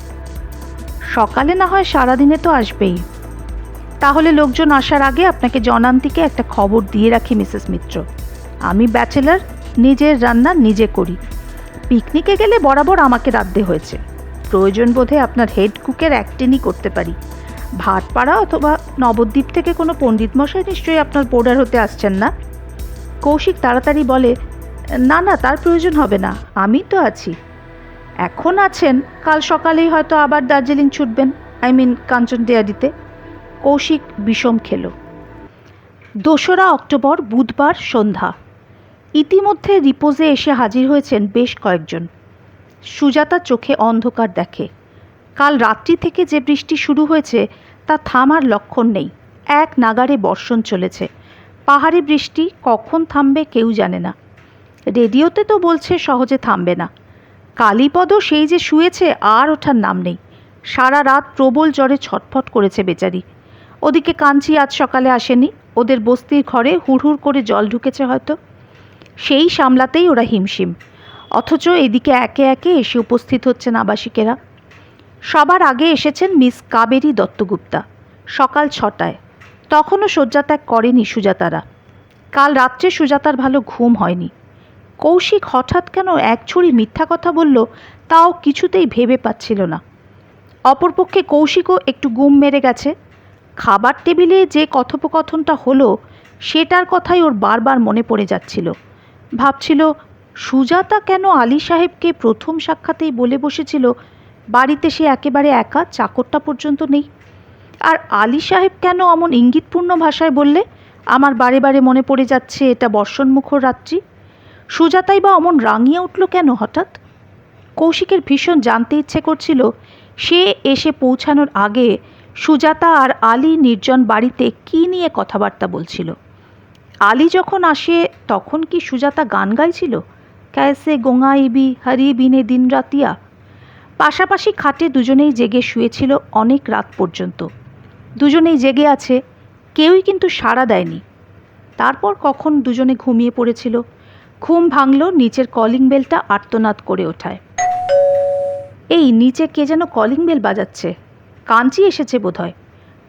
সকালে না হয় সারাদিনে তো আসবেই। তাহলে লোকজন আসার আগে আপনাকে জনান্তিকে একটা খবর দিয়ে রাখি মিসেস মিত্র। আমি ব্যাচেলার, নিজের রান্না নিজে করি। পিকনিকে গেলে বরাবর আমাকে রাঁধতে হয়েছে। প্রয়োজন বোধে আপনার হেড কুকের অ্যাক্টিংই করতে পারি। ভাটপাড়া অথবা নবদ্বীপ থেকে কোনো পণ্ডিত মশাই নিশ্চয়ই আপনার বোর্ডার হতে আসছেন না? কৌশিক তাড়াতাড়ি বলে, না না, তার প্রয়োজন হবে না, আমি তো আছি। এখন আছেন, কাল সকালেই হয়তো আবার দার্জিলিং ছুটবেন, কাঞ্চন ডেয়ারিতে। কৌশিক বিষম খেল। 2রা অক্টোবর বুধবার সন্ধ্যা। ইতিমধ্যে রিপোজে এসে হাজির হয়েছেন বেশ কয়েকজন। সুজাতা চোখে অন্ধকার দেখে। কাল রাত্রি থেকে যে বৃষ্টি শুরু হয়েছে তা থামার লক্ষণ নেই। এক নাগাড়ে বর্ষণ চলেছে। পাহাড়ি বৃষ্টি কখন থামবে কেউ জানে না। রেডিওতে তো বলছে সহজে থামবে না। কালীপদ সেই যে শুয়েছে আর ওঠার নাম নেই। সারা রাত প্রবল জ্বরে ছটফট করেছে বেচারি। ওদিকে কাঞ্চি আজ সকালে আসেনি। ওদের বস্তির ঘরে হুড়হুড় করে জল ঢুকেছে হয়তো, সেই সামলাতেই ওরা হিমশিম। অথচ এদিকে একে একে এসে উপস্থিত হচ্ছেন আবাসিকেরা। সবার আগে এসেছেন মিস কাবেরী দত্তগুপ্তা, সকাল 6টায়। তখনও শয্যাত্যাগ করেনি সুজাতারা। কাল রাত্রে সুজাতার ভালো ঘুম হয়নি। কৌশিক হঠাৎ কেন এক ছড়ি মিথ্যা কথা বলল তাও কিছুতেই ভেবে পাচ্ছিল না। অপরপক্ষে কৌশিকও একটু গুম মেরে গেছে। খাবার টেবিলে যে কথোপকথনটা হলো সেটার কথাই ওর বারবার মনে পড়ে যাচ্ছিল। ভাবছিল, সুজাতা কেন আলী সাহেবকে প্রথম সাক্ষাতেই বলে বসেছিল বাড়িতে সে একেবারে একা, চাকরটা পর্যন্ত নেই। আর আলী সাহেব কেন অমন ইঙ্গিতপূর্ণ ভাষায় বললে আমার বারে বারে মনে পড়ে যাচ্ছে এটা বর্ষণমুখর রাত্রি। সুজাতাই বা অমন রাঙিয়ে উঠল কেন হঠাৎ? কৌশিকের ভীষণ জানতে ইচ্ছে করছিল সে এসে পৌঁছানোর আগে সুজাতা আর আলী নির্জন বাড়িতে কী নিয়ে কথাবার্তা বলছিল। আলী যখন আসে তখন কি সুজাতা গান গাইছিল, ক্যাসে গোঙাইবি হরি বিনে দিন রাতিয়া? পাশাপাশি খাটে দুজনেই জেগে শুয়েছিল অনেক রাত পর্যন্ত। দুজনেই জেগে আছে, কেউই কিন্তু সাড়া দেয়নি। তারপর কখন দুজনে ঘুমিয়ে পড়েছিল। ঘুম ভাঙল নিচের কলিং বেলটা আর্তনাদ করে ওঠায়। এই নিচে কে যেন কলিং বেল বাজাচ্ছে। কাঞ্চি এসেছে বোধহয়।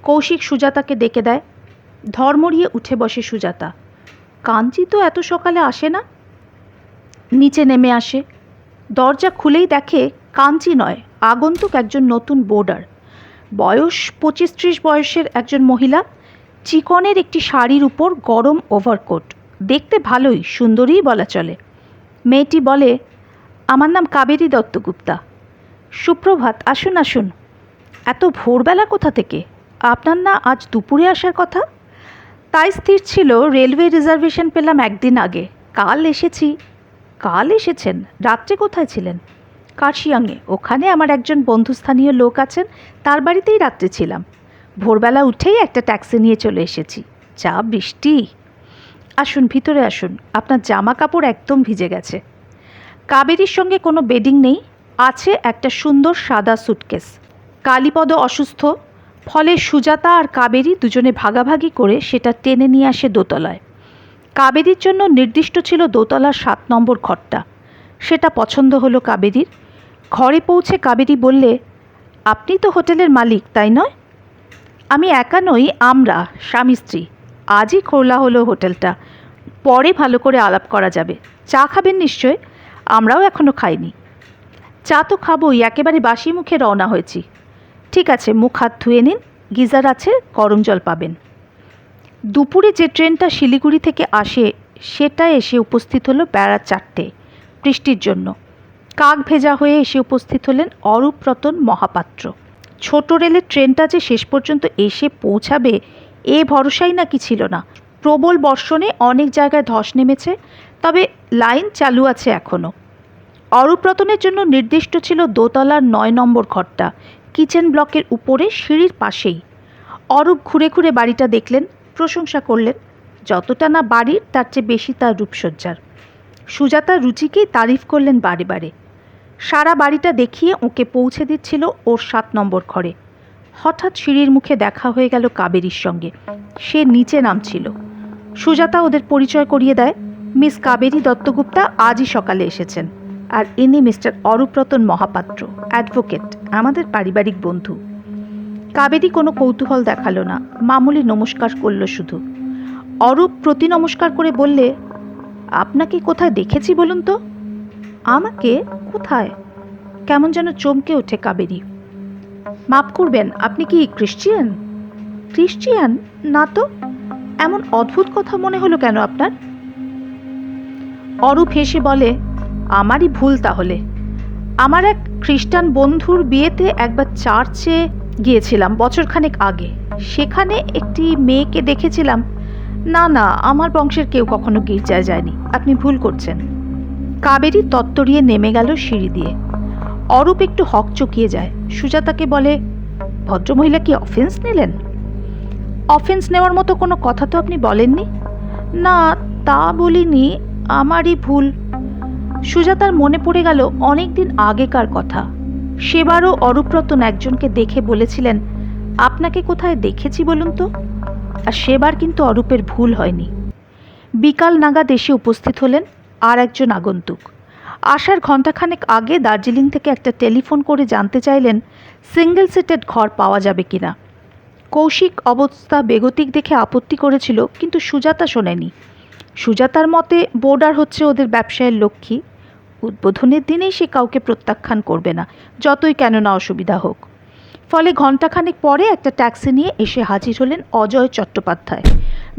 কৌশিক সুজাতাকে ডেকে দেয়। ধর্মড়িয়ে উঠে বসে সুজাতা। কাঞ্চি তো এত সকালে আসে না। নিচে নেমে আসে। দরজা খুলেই দেখে কাঞ্চি নয়, আগন্তুক একজন নতুন বোর্ডার। বয়স 25-30 বয়সের একজন মহিলা। চিকনের একটি শাড়ির উপর গরম ওভারকোট। দেখতে ভালোই, সুন্দরীই বলা চলে। মেয়েটি বলে, আমার নাম কাবেরী দত্তগুপ্তা। সুপ্রভাত, আসুন আসুন। এত ভোরবেলা কোথা থেকে? আপনার না আজ দুপুরে আসার কথা? তাই স্থির ছিল, রেলওয়ে রিজার্ভেশন পেলাম একদিন আগে। কাল এসেছি। কাল এসেছেন? রাত্রে কোথায় ছিলেন? কার্শিয়াংয়ে। ওখানে আমার একজন বন্ধুস্থানীয় লোক আছেন, তার বাড়িতেই রাত্রে ছিলাম। ভোরবেলা উঠেই একটা ট্যাক্সি নিয়ে চলে এসেছি। যা বৃষ্টি! আসুন, ভিতরে আসুন। আপনার জামা কাপড় একদম ভিজে গেছে। কাবেরীর সঙ্গে কোনো বেডিং নেই, আছে একটা সুন্দর সাদা সুটকেস। কালীপদ অসুস্থ, ফলে সুজাতা আর কাবেরী দুজনে ভাগাভাগি করে সেটা টেনে নিয়ে আসে দোতলায়। কাবেরীর জন্য নির্দিষ্ট ছিল দোতলার 7 নম্বর ঘরটা। সেটা পছন্দ হলো কাবেরীর। ঘরে পৌঁছে কাবেরী বললে, আপনি তো হোটেলের মালিক, তাই নয়? আমি একা নই, আমরা স্বামী স্ত্রী। আজই খোলা হলো হোটেলটা, পরে ভালো করে আলাপ করা যাবে। চা খাবেন নিশ্চয়? আমরাও এখনও খাইনি। চা তো খাবোই, একেবারে বাসি মুখে রওনা হয়েছি। ঠিক আছে, মুখ হাত ধুয়ে নিন, গিজার আছে, গরম জল পাবেন। দুপুরে যে ট্রেনটা শিলিগুড়ি থেকে আসে সেটা এসে উপস্থিত হলো বেলা 4টে, বৃষ্টির জন্য। কাক ভেজা হয়ে এসে উপস্থিত হলেন অরূপরতন মহাপাত্র। ছোট রেলের ট্রেনটা যে শেষ পর্যন্ত এসে পৌঁছাবে এ ভরসাই নাকি ছিল না। প্রবল বর্ষণে অনেক জায়গায় ধস নেমেছে, তবে লাইন চালু আছে এখনও। অরূপরতনের জন্য নির্দিষ্ট ছিল দোতলার 9 নম্বর ঘরটা, কিচেন ব্লকের উপরে সিঁড়ির পাশেই। অরূপ ঘুরে ঘুরে বাড়িটা দেখলেন, প্রশংসা করলেন। যতটা না বাড়ির, তার চেয়ে বেশি তার রূপসজ্জার। সুজাতা রুচিকেই তারিফ করলেন বারে বারে। সারা বাড়িটা দেখিয়ে ওকে পৌঁছে দিচ্ছিল ওর 7 নম্বর ঘরে। হঠাৎ সিঁড়ির মুখে দেখা হয়ে গেল কাবেরীর সঙ্গে। সে নিচে নামছিল। সুজাতা ওদের পরিচয় করিয়ে দেয়। মিস কাবেরী দত্তগুপ্তা আজই সকালে এসেছেন, আর ইনি মিস্টার অরূপরতন মহাপাত্র, অ্যাডভোকেট, আমাদের পারিবারিক বন্ধু। কাবেরী কোনো কৌতূহল দেখালো না, মামুলি নমস্কার করল শুধু। অরূপ প্রতি নমস্কার করে বললে, আপনাকে কোথায় দেখেছি বলুন তো? আমাকে? কোথায়? কেমন যেন চমকে ওঠে কাবেরী। মাপ করবেন, আপনি কি ক্রিশ্চিয়ান? ক্রিশ্চিয়ান না তো। এমন অদ্ভুত কথা মনে হলো কেন আপনার? অরূপ হেসে বলে, আমারই ভুল তাহলে। আমার এক খ্রিস্টান বন্ধুর বিয়েতে একবার চার্চে গিয়েছিলাম বছরখানেক আগে। সেখানে একটি মেয়েকে দেখেছিলাম। না না, আমার বংশের কেউ কখনো গির্জায় যায়নি, আপনি ভুল করছেন। কাবেরী তত্তরিয়ে নেমে গেল সিঁড়ি দিয়ে। অরূপ একটু হকচকিয়ে যায়। সুজাতাকে বলে, ভদ্রমহিলা কি অফেন্স নিলেন? অফেন্স নেওয়ার মতো কোনো কথা তো আপনি বলেননি। না, তা বলিনি, আমারই ভুল। সুজাতার মনে পড়ে গেল অনেক দিন আগেকার কথা। সেবারও অরূপরতন একজনকে দেখে বলেছিলেন, আপনাকে কোথায় দেখেছি বলুন তো। আর সেবার কিন্তু অরূপের ভুল হয়নি। বিকাল নাগাদ এসে উপস্থিত হলেন আর একজন আগন্তুক। আসার ঘণ্টাখানেক আগে দার্জিলিং থেকে একটা টেলিফোন করে জানতে চাইলেন সিঙ্গেল সিটেড ঘর পাওয়া যাবে কিনা। কৌশিক অবস্থা বেগতিক দেখে আপত্তি করেছিল, কিন্তু সুজাতা শোনেনি। সুজাতার মতে বোর্ডার হচ্ছে ওদের ব্যবসায়ের লক্ষ্মী। উদ্বোধনের দিনেই সে কাউকে প্রত্যাখ্যান করবে না, যতই কেন না অসুবিধা হোক। ফলে ঘণ্টাখানেক পরে একটা ট্যাক্সি নিয়ে এসে হাজির হলেন অজয় চট্টোপাধ্যায়।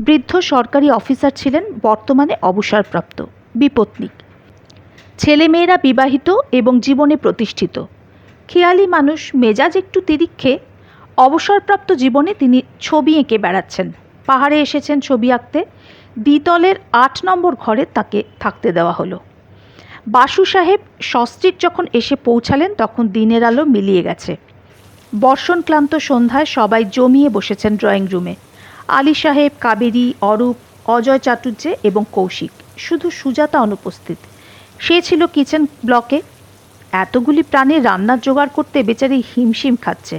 বৃদ্ধ সরকারি অফিসার ছিলেন, বর্তমানে অবসরপ্রাপ্ত, বিপত্নিক। ছেলেমেয়েরা বিবাহিত এবং জীবনে প্রতিষ্ঠিত। খেয়ালি মানুষ, মেজাজ একটু তিরিক্ষে। অবসরপ্রাপ্ত জীবনে তিনি ছবি এঁকে বেড়াচ্ছেন। পাহাড়ে এসেছেন ছবি আঁকতে। দ্বিতলের 8 নম্বর ঘরে তাকে থাকতে দেওয়া হলো। বাসু সাহেব সস্ত্রীক যখন এসে পৌঁছালেন তখন দিনের আলো মিলিয়ে গেছে। বর্ষণক্লান্ত সন্ধ্যায় সবাই জমিয়ে বসেছেন ড্রয়িং রুমে। আলী সাহেব, কাবেরী, অরূপ, অজয় চাটুর্যে এবং কৌশিক। শুধু সুজাতা অনুপস্থিত। সে ছিল কিচেন ব্লকে। এতগুলি প্রাণীর রান্নার জোগাড় করতে বেচারি হিমশিম খাচ্ছে।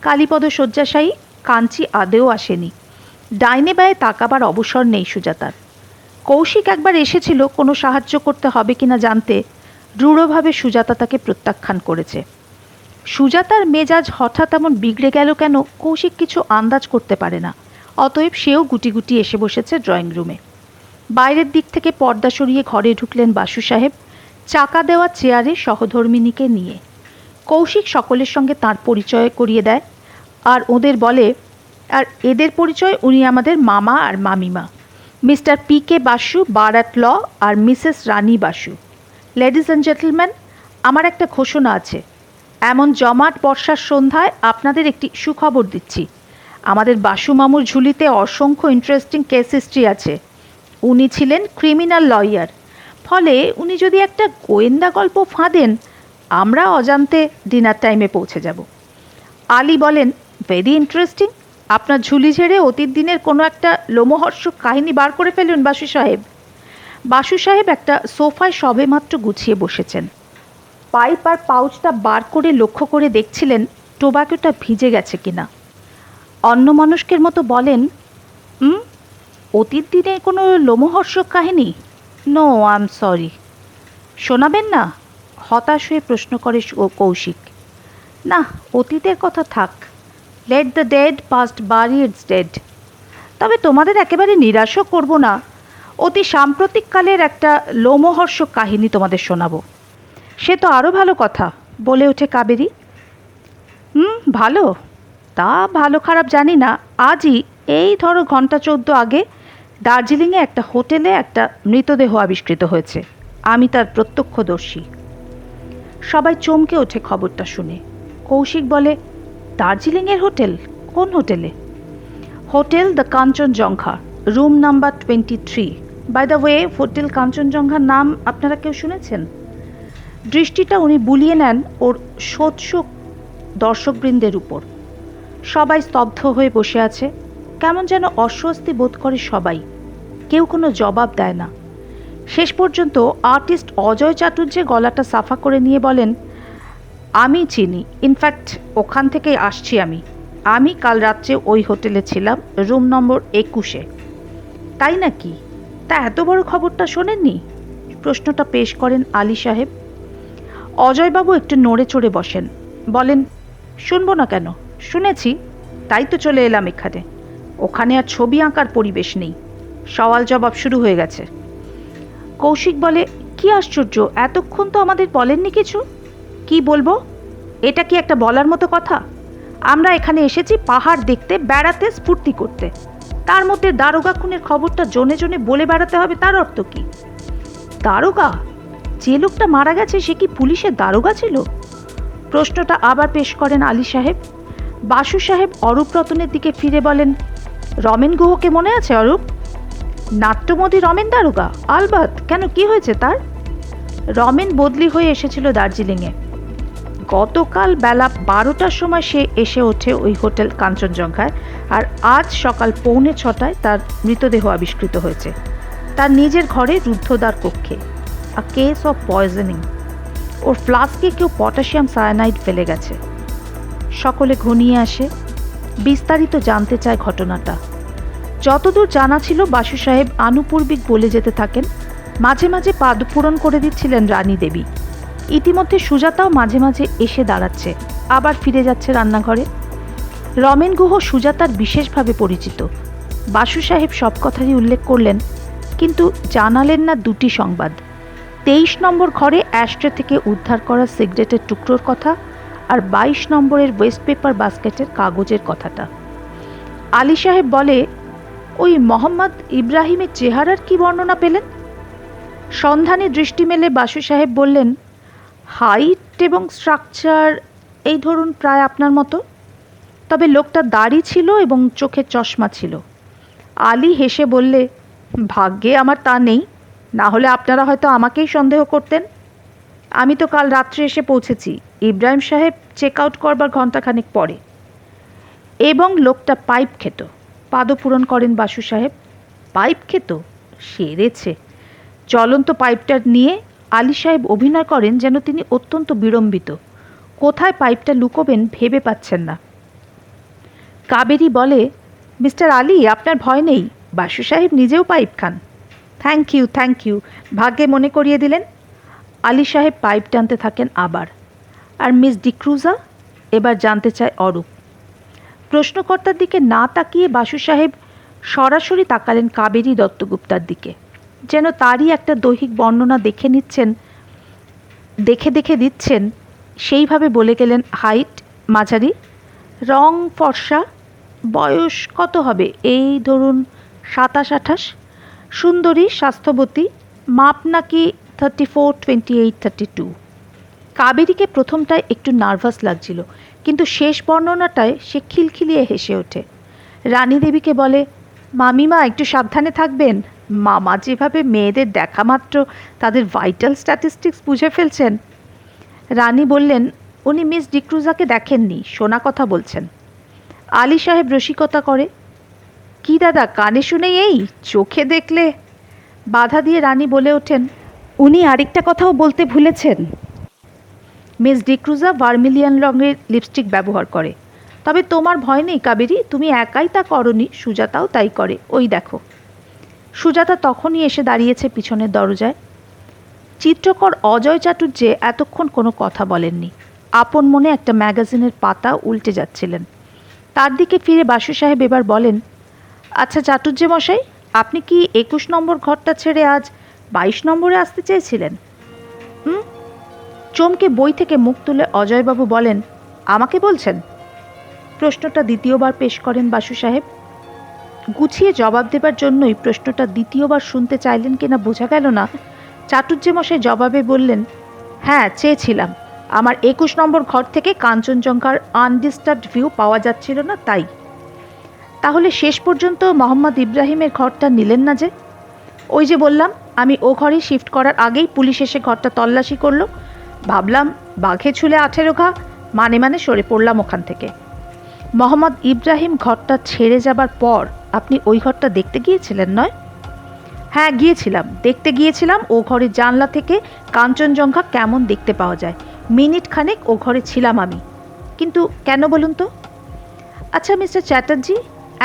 কালীপদ শয্যাশায়ী, কাঞ্চি আদেও আসেনি। ডাইনে বায়ে তাকাবার অবসর নেই সুজাতার। কৌশিক একবার এসেছিল কোনো সাহায্য করতে হবে কিনা জানতে। দৃঢ়ভাবে সুজাতা তাকে প্রত্যাখ্যান করেছে। সুজাতার মেজাজ হঠাৎ এমন বিগড়ে গেল কেন কৌশিক কিছু আন্দাজ করতে পারে না। অতএব সেও গুটি গুটি এসে বসেছে ড্রয়িং রুমে। বাইরের দিক থেকে পর্দা সরিয়ে ঘরে ঢুকলেন বাসু সাহেব, চাকা দেওয়া চেয়ারে সহধর্মিণীকে নিয়ে। কৌশিক সকলের সঙ্গে তাঁর পরিচয় করিয়ে দেয় আর ওদের বলে, আর এদের পরিচয় উনি আমাদের মামা আর মামিমা, Mr P K. Basu, bar at law, আর Mrs Rani Basu. Ladies and gentleman, আমার একটা ঘোষণা আছে। এমন জমাট বর্ষার সন্ধ্যায় আপনাদের একটি সুখবর দিচ্ছি। আমাদের বাসু মামুর ঝুলিতে অসংখ্য ইন্টারেস্টিং কেস হিস্ট্রি আছে। উনি ছিলেন ক্রিমিনাল লয়ার, ফলে উনি যদি একটা গোয়েন্দা গল্প ফাঁদেন, আমরা অজান্তে ডিনার টাইমে পৌঁছে যাব। আলী বলেন, ভেরি ইন্টারেস্টিং। আপনার ঝুলি ঝেড়ে অতীত দিনের কোনো একটা লোমহর্ষক কাহিনী বার করে ফেলুন বাসু সাহেব। বাসু সাহেব একটা সোফায় সবেমাত্র গুছিয়ে বসেছেন। পাইপ আর পাউচটা বার করে লক্ষ্য করে দেখছিলেন টোবাকোটা ভিজে গেছে কিনা। অন্যমনস্কের মতো বলেন, অতীত দিনের কোনো লোমহর্ষক কাহিনী? No, I am sorry. শোনাবেন না? হতাশ হয়ে প্রশ্ন করে কৌশিক। না, অতীতের কথা থাক। Let the dead past BARI it's dead. তবে তোমাদের একেবারে নিরাশও করব না। অতি সাম্প্রতিককালের একটা লোমহর্ষক কাহিনী তোমাদের শোনাবো। সে তো আরও ভালো কথা, বলে ওঠে কাবেরী। ভালো? তা ভালো খারাপ জানি না। আজই, এই ধরো ঘন্টা 14 আগে, দার্জিলিংয়ে একটা হোটেলে একটা মৃতদেহ আবিষ্কৃত হয়েছে। আমি তার প্রত্যক্ষদর্শী। সবাই চমকে ওঠে খবরটা শুনে। কৌশিক বলে, দার্জিলিংয়ের হোটেল? কোন হোটেলে? Hotel the Kanchenjunga, room number 23। By the way, hotel কাঞ্চনজঙ্ঘার নাম আপনারা কেউ শুনেছেন? দৃষ্টিটা উনি বুলিয়ে নেন ওর সোৎসুক দর্শকবৃন্দের উপর। সবাই স্তব্ধ হয়ে বসে আছে। কেমন যেন অস্বস্তি বোধ করে সবাই। কেউ কোনো জবাব দেয় না। শেষ পর্যন্ত আর্টিস্ট অজয় চাটুর্যে গলাটা সাফা করে নিয়ে বলেন, আমি চিনি। ইনফ্যাক্ট ওখান থেকেই আসছি আমি। আমি কাল রাত্রে ওই হোটেলে ছিলাম, রুম নম্বর 21-এ। তাই নাকি? তা এত বড় খবরটা শোনেননি? প্রশ্নটা পেশ করেন আলী সাহেব। অজয়বাবু একটু নড়ে চড়ে বসেন। বলেন, শুনবো না কেন? শুনেছি, তাই তো চলে এলাম এখানে। ওখানে আর ছবি আঁকার পরিবেশ নেই। সওয়াল জবাব শুরু হয়ে গেছে। কৌশিক বলে, কি আশ্চর্য, এতক্ষণ তো আমাদের বলেননি কিছু। কি বলবো? এটা কি একটা বলার মতো কথা? আমরা এখানে এসেছি পাহাড় দেখতে, বেড়াতে, স্ফূর্তি করতে। তার মধ্যে দারোগা খুনের খবরটা জনে জনে বলে বেড়াতে হবে, তার অর্থ কি? দারোগা? যে লোকটা মারা গেছে সে কি পুলিশের দারোগা ছিল? প্রশ্নটা আবার পেশ করেন আলী সাহেব। বাসু সাহেব অরূপ রতনের দিকে ফিরে বলেন, রমেন গুহকে মনে আছে অরূপ? নাট্যমোদী রমেন দারোগা? আলবাত। কেন, কি হয়েছে তার? রমেন বদলি হয়ে এসেছিল দার্জিলিংয়ে। গতকাল বেলা 12টার সময় সে এসে ওঠে ওই হোটেল কাঞ্চনজঙ্ঘায়, আর আজ সকাল 6:45 তার মৃতদেহ আবিষ্কৃত হয়েছে তার নিজের ঘরে, রুদ্ধদ্বার কক্ষে। A case of poisoning. ওর ফ্লাস্কে কেউ পটাশিয়াম সায়ানাইড ফেলে গেছে। সকলে ঘনিয়ে আসে, বিস্তারিত জানতে চায় ঘটনাটা। যতদূর জানা ছিল, বাসু সাহেব আনুপূর্বিক বলে যেতে থাকেন। মাঝে মাঝে পাদপূরণ করে দিচ্ছিলেন রানী দেবী। ইতিমধ্যে সুজাতাও মাঝে মাঝে এসে দাঁড়াচ্ছে, আবার ফিরে যাচ্ছে রান্নাঘরে। রমেন গুহ সুজাতার বিশেষভাবে পরিচিত। বাসু সাহেব সব কথারই উল্লেখ করলেন, কিন্তু জানালেন না দুটি সংবাদ: 23 নম্বর ঘরে অ্যাশট্রে থেকে উদ্ধার করা সিগারেটের টুকরোর কথা, আর 22 নম্বরের ওয়েস্ট পেপার বাস্কেটের কাগজের কথাটা। আলী সাহেব বলে, ওই মোহাম্মদ ইব্রাহিমের চেহারার কি বর্ণনা পেলেন? সন্ধানে দৃষ্টি মেলে বাসু সাহেব বললেন, হাইট এবং স্ট্রাকচার এই ধরুন প্রায় আপনার মতো, তবে লোকটা দাড়ি ছিল এবং চোখে চশমা ছিল। আলী হেসে বললে, ভাগ্যে আমার তা নেই, না হলে আপনারা হয়তো আমাকেই সন্দেহ করতেন। আমি তো কাল রাত্রে এসে পৌঁছেছি, ইব্রাহিম সাহেব চেক আউট করবার ঘণ্টাখানেক পরে। এবং লোকটা পাইপ খেত। পাদপূরণ করেন বাসু সাহেব। পাইপ খেত? সেরেছে। জ্বলন্ত পাইপটা নিয়ে আলী সাহেব অভিনয় করেন যেন তিনি অত্যন্ত বিড়ম্বিত। কোথায় পাইপটা লুকোবেন ভেবে পাচ্ছেন না। কাবেরী বলে, মিস্টার আলী, আপনার ভয় নেই, বাসু সাহেব নিজেও পাইপ খান। থ্যাংক ইউ, থ্যাংক ইউ, ভাগ্যে মনে করিয়ে দিলেন। আলী সাহেব পাইপ টানতে থাকেন আবার। আর মিস ডিক্রুজা? এবার জানতে চায় অরূপ। প্রশ্নকর্তার দিকে না তাকিয়ে বাসু সাহেব সরাসরি তাকালেন কাবেরী দত্তগুপ্তার দিকে, যেন তারই একটা দৈহিক বর্ণনা দেখে দিচ্ছেন। সেইভাবে বলে গেলেন, হাইট মাঝারি, রং ফর্সা, বয়স কত হবে, এই ধরুন 27-28, সুন্দরী, স্বাস্থ্যবতী, মাপ নাকি 34, 28, 32। কাবেরীকে প্রথমটায় একটু নার্ভাস লাগছিল, কিন্তু শেষ বর্ণনাটায় সে খিলখিলিয়ে হেসে ওঠে। রানী দেবীকে বলে, মামিমা একটু সাবধানে থাকবেন, মামা যেভাবে মেয়েদের দেখা মাত্র তাদের ভাইটাল স্ট্যাটিস্টিক্স বুঝে ফেলছেন। রানী বললেন, উনি মিস ডিক্রুজাকে দেখেননি, শোনা কথা বলছেন। আলী সাহেব রসিকতা করে, কি দাদা কানে শুনে এই, চোখে দেখলে। বাধা দিয়ে রানী বলে ওঠেন, উনি আরেকটা কথাও বলতে ভুলেছেন, মিস ডিক্রুজা ভার্মিলিয়ান রঙের লিপস্টিক ব্যবহার করে। তবে তোমার ভয় নেই কাবেরী, তুমি একাই তা করনি, সুজাতাও তাই করে, ওই দেখো। সুজাতা তখনই এসে দাঁড়িয়েছে পিছনের দরজায়। চিত্রকর অজয় চাটুর্যে এতক্ষণ কোনো কথা বলেননি, আপন মনে একটা ম্যাগাজিনের পাতা উল্টে যাচ্ছিলেন। তার দিকে ফিরে বাসু সাহেব এবার বলেন, আচ্ছা চাটুর্যে মশাই, আপনি কি 21 নম্বর ঘরটা ছেড়ে আজ 22 নম্বরে আসতে চেয়েছিলেন? চমকে বই থেকে মুখ তুলে অজয়বাবু বলেন, আমাকে বলছেন? প্রশ্নটা দ্বিতীয়বার পেশ করেন বাসু সাহেব। গুছিয়ে জবাব দেবার জন্যই প্রশ্নটা দ্বিতীয়বার শুনতে চাইলেন কিনা বোঝা গেল না। চাটুর্যে মশাই জবাবে বললেন, হ্যাঁ চেয়েছিলাম, আমার 21 নম্বর ঘর থেকে কাঞ্চনজঙ্ঘার আনডিস্টার্বড ভিউ পাওয়া যাচ্ছিল না, তাই। তাহলে শেষ পর্যন্ত মোহাম্মদ ইব্রাহিমের ঘরটা নিলেন না যে? ওই যে বললাম, আমি ও ঘরে শিফট করার আগেই পুলিশ এসে ঘরটা তল্লাশি করলো, ভাবলাম বাঘে ছুলে 18 ঘা, মানে সরে পড়লাম ওখান থেকে। মোহাম্মদ ইব্রাহিম ঘরটা ছেড়ে যাবার পর আপনি ওই ঘরটা দেখতে গিয়েছিলেন নয়? হ্যাঁ গিয়েছিলাম, দেখতে গিয়েছিলাম ও ঘরের জানলা থেকে কাঞ্চনজঙ্ঘা কেমন দেখতে পাওয়া যায়। মিনিট খানেক ও ঘরে ছিলাম আমি। কিন্তু কেন বলুন তো? আচ্ছা মিস্টার চ্যাটার্জি,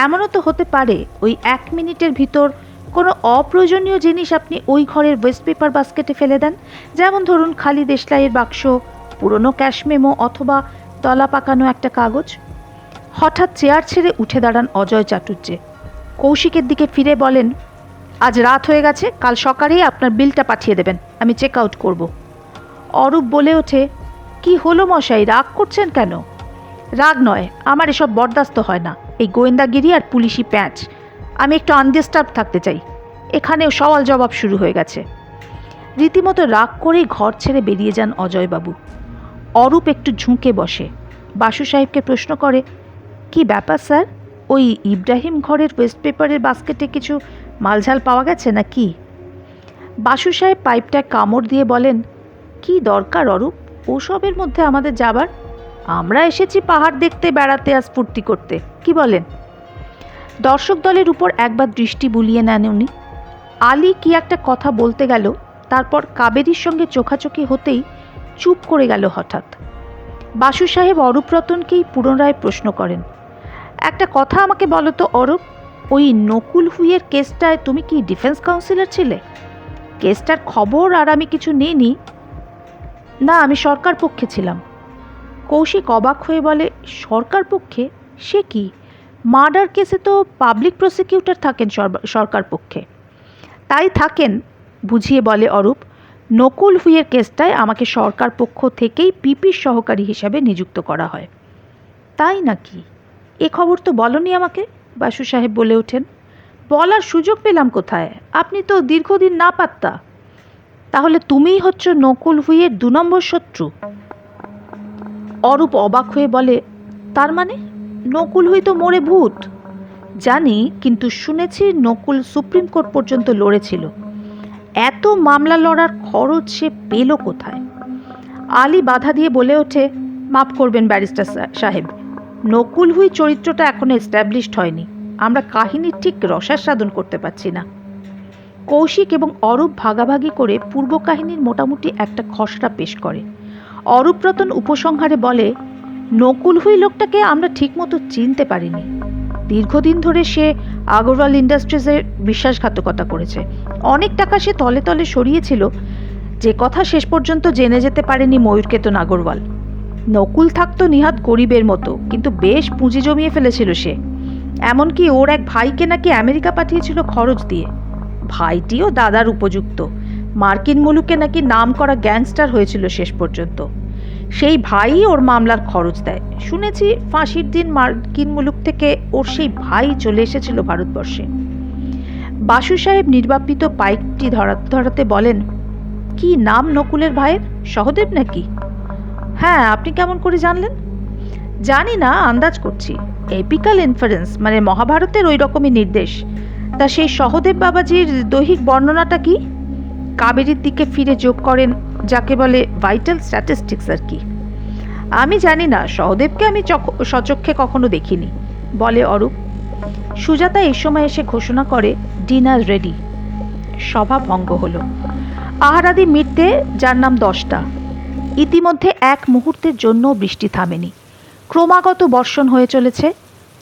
এমনও তো হতে পারে ওই 1 মিনিটের ভিতর কোনো অপ্রয়োজনীয় জিনিস আপনি ওই ঘরের ওয়েস্ট পেপার বাস্কেটে ফেলে দেন, যেমন ধরুন খালি দেশলাইয়ের বাক্স, পুরনো ক্যাশ মেমো, অথবা তলা পাকানো একটা কাগজ। হঠাৎ চেয়ার ছেড়ে উঠে দাঁড়ান অজয় চাটুর্যে। কৌশিকের দিকে ফিরে বলেন, আজ রাত হয়ে গেছে, কাল সকালেই আপনার বিলটা পাঠিয়ে দেবেন, আমি চেক আউট করব। অরূপ বলে ওঠে, কি হলো মশাই, রাগ করছেন কেন? রাগ নয়, আমার এসব বরদাস্ত হয় না, এই গোয়েন্দাগিরি আর পুলিশি প্যাঁচ। আমি একটু আনডিস্টার্ব থাকতে চাই। এখানেও সওয়াল জবাব শুরু হয়ে গেছে। রীতিমতো রাগ করেই ঘর ছেড়ে বেরিয়ে যান অজয়বাবু। অরূপ একটু ঝুঁকে বসে, বাসু সাহেবকে প্রশ্ন করে, কি ব্যাপার স্যার, ওই ইব্রাহিম ঘরের ওয়েস্ট পেপারের বাস্কেটে কিছু মালঝাল পাওয়া গেছে না কি? বাসু সাহেব পাইপটায় কামড় দিয়ে বলেন, কি দরকার অরূপ ওসবের মধ্যে আমাদের যাবার? আমরা এসেছি পাহাড় দেখতে, বেড়াতে আর স্ফূর্তি করতে, কি বলেন? দর্শক দলের উপর একবার দৃষ্টি বুলিয়ে নেন উনি। আলী কি একটা কথা বলতে গেল, তারপর কাবেরীর সঙ্গে চোখাচোখি হতেই চুপ করে গেল হঠাৎ। বাসু সাহেব অরূপ রতনকেই পুনরায় প্রশ্ন করেন, একটা কথা আমাকে বলো তো অরূপ, ওই নকুল হুইয়ের কেসটায় তুমি কি ডিফেন্স কাউন্সিলর ছিলে? কেসটার খবর আর আমি কিছু নিইনি। না, আমি সরকার পক্ষে ছিলাম। কৌশিক অবাক হয়ে বলে, সরকার পক্ষে? সে কি, মার্ডার কেসে তো পাবলিক প্রসিকিউটর থাকেন সরকার পক্ষে। তাই থাকেন, বুঝিয়ে বলে অরূপ। নকুল হুইয়ের কেসটায় আমাকে সরকার পক্ষ থেকেই পিপির সহকারী হিসাবে নিযুক্ত করা হয়। তাই নাকি? এ খবর তো বলনি আমাকে, বাসু সাহেব বলে ওঠেন। বলার সুযোগ পেলাম কোথায়, আপনি তো দীর্ঘদিন না পাত্তা। তাহলে তুমিই হচ্ছ নকুল হুইয়ের 2 নম্বর শত্রু? অরূপ অবাক হয়ে বলে, তার মানে? নকুল হুই তো মরে ভূত। জানি, কিন্তু শুনেছি নকুল সুপ্রিম কোর্ট পর্যন্ত লড়েছিল। এত মামলা লড়ার খরচ সে পেল কোথায়? আলী বাধা দিয়ে বলে ওঠে, মাফ করবেন ব্যারিস্টার সাহেব, নকুল হুই চরিত্রটা এখনো এস্টাবলিশড হয়নি, আমরা কাহিনীর ঠিক রসাস্বাদন করতে পারছি না। কৌশিক এবং অরূপ ভাগাভাগি করে পূর্ব কাহিনীর মোটামুটি একটা খসড়া পেশ করে। অরূপ রতন উপসংহারে বলে, নকুল হুই লোকটাকে আমরা ঠিকমতো চিনতে পারিনি। দীর্ঘদিন ধরে সে আগরওয়াল ইন্ডাস্ট্রিজের বিশ্বাসঘাতকতা করেছে, অনেক টাকা সে তলে তলে সরিয়েছিল, যে কথা শেষ পর্যন্ত জেনে যেতে পারেনি ময়ূরকেতন আগরওয়াল। নকুল থাকতো নিহাত গরিবের মতো, কিন্তু বেশ পুঁজি জমিয়ে ফেলেছিল সে। এমনকি ওর এক ভাইকে নাকি আমেরিকা পাঠিয়েছিল খরচ দিয়ে। ভাইটিও দাদার উপযুক্ত, মার্কিন মুলুকে নাকি নাম করা গ্যাংস্টার হয়েছিল শেষ পর্যন্ত। সেই ভাই ওর মামলার খরচ দেয়। শুনেছি ফাঁসির দিন মার্কিন মুলুক থেকে ওর সেই ভাই চলে এসেছিল ভারতবর্ষে। বাসু সাহেব নির্বাপিত পাইপটি ধরাতে ধরাতে বলেন, কি নাম নকুলের ভাইয়ের? সহদেব নাকি? হ্যাঁ, আপনি কেমন করে জানলেন? জানি না, আন্দাজ করছি। এপিক্যাল ইনফারেন্স, মানে মহাভারতের ওই রকমই নির্দেশ। তা সেই সহদেব বাবাজির দৈহিক বর্ণনাটা কি? কাবেরীর দিকে ফিরে যোগ করেন, যাকে বলে ভাইটাল স্ট্যাটিস্টিক্স আর কি। আমি জানি না, সহদেবকে আমি সচক্ষে কখনো দেখিনি, বলে অরূপ। সুজাতা এই সময় এসে ঘোষণা করে, ডিনার রেডি। সভা ভঙ্গ হলো। আহারাদি মিটতে যার নাম 10টা। ইতিমধ্যে এক মুহূর্তের জন্য বৃষ্টি থামেনি। ক্রমাগত বর্ষণ হয়ে চলেছে।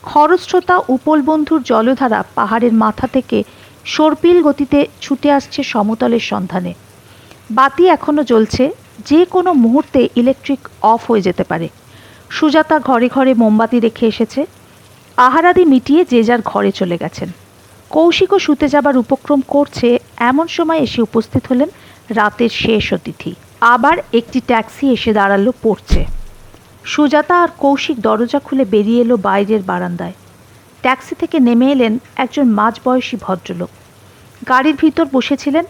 খরস্রোতা উপলবন্ধুর জলধারা পাহাড়ের মাথা থেকে সর্পিল গতিতে ছুটে আসছে সমতলের সন্ধানে। বাতি এখনও জ্বলছে, যে কোনো মুহূর্তে ইলেকট্রিক অফ হয়ে যেতে পারে। সুজাতা ঘরে ঘরে মোমবাতি রেখে এসেছে। আহারাদি মিটিয়ে যে যার ঘরে চলে গেছেন। কৌশিকও শুতে যাবার উপক্রম করছে, এমন সময় এসে উপস্থিত হলেন রাতের শেষ অতিথি। আবার একটি ট্যাক্সি এসে দাঁড়ালো পড়ছে। সুজাতা আর কৌশিক দরজা খুলে বেরিয়ে এলো বাইরের বারান্দায়। ট্যাক্সি থেকে নেমে এলেন একজন মাঝবয়সী ভদ্রলোক। গাড়ির ভিতর বসেছিলেন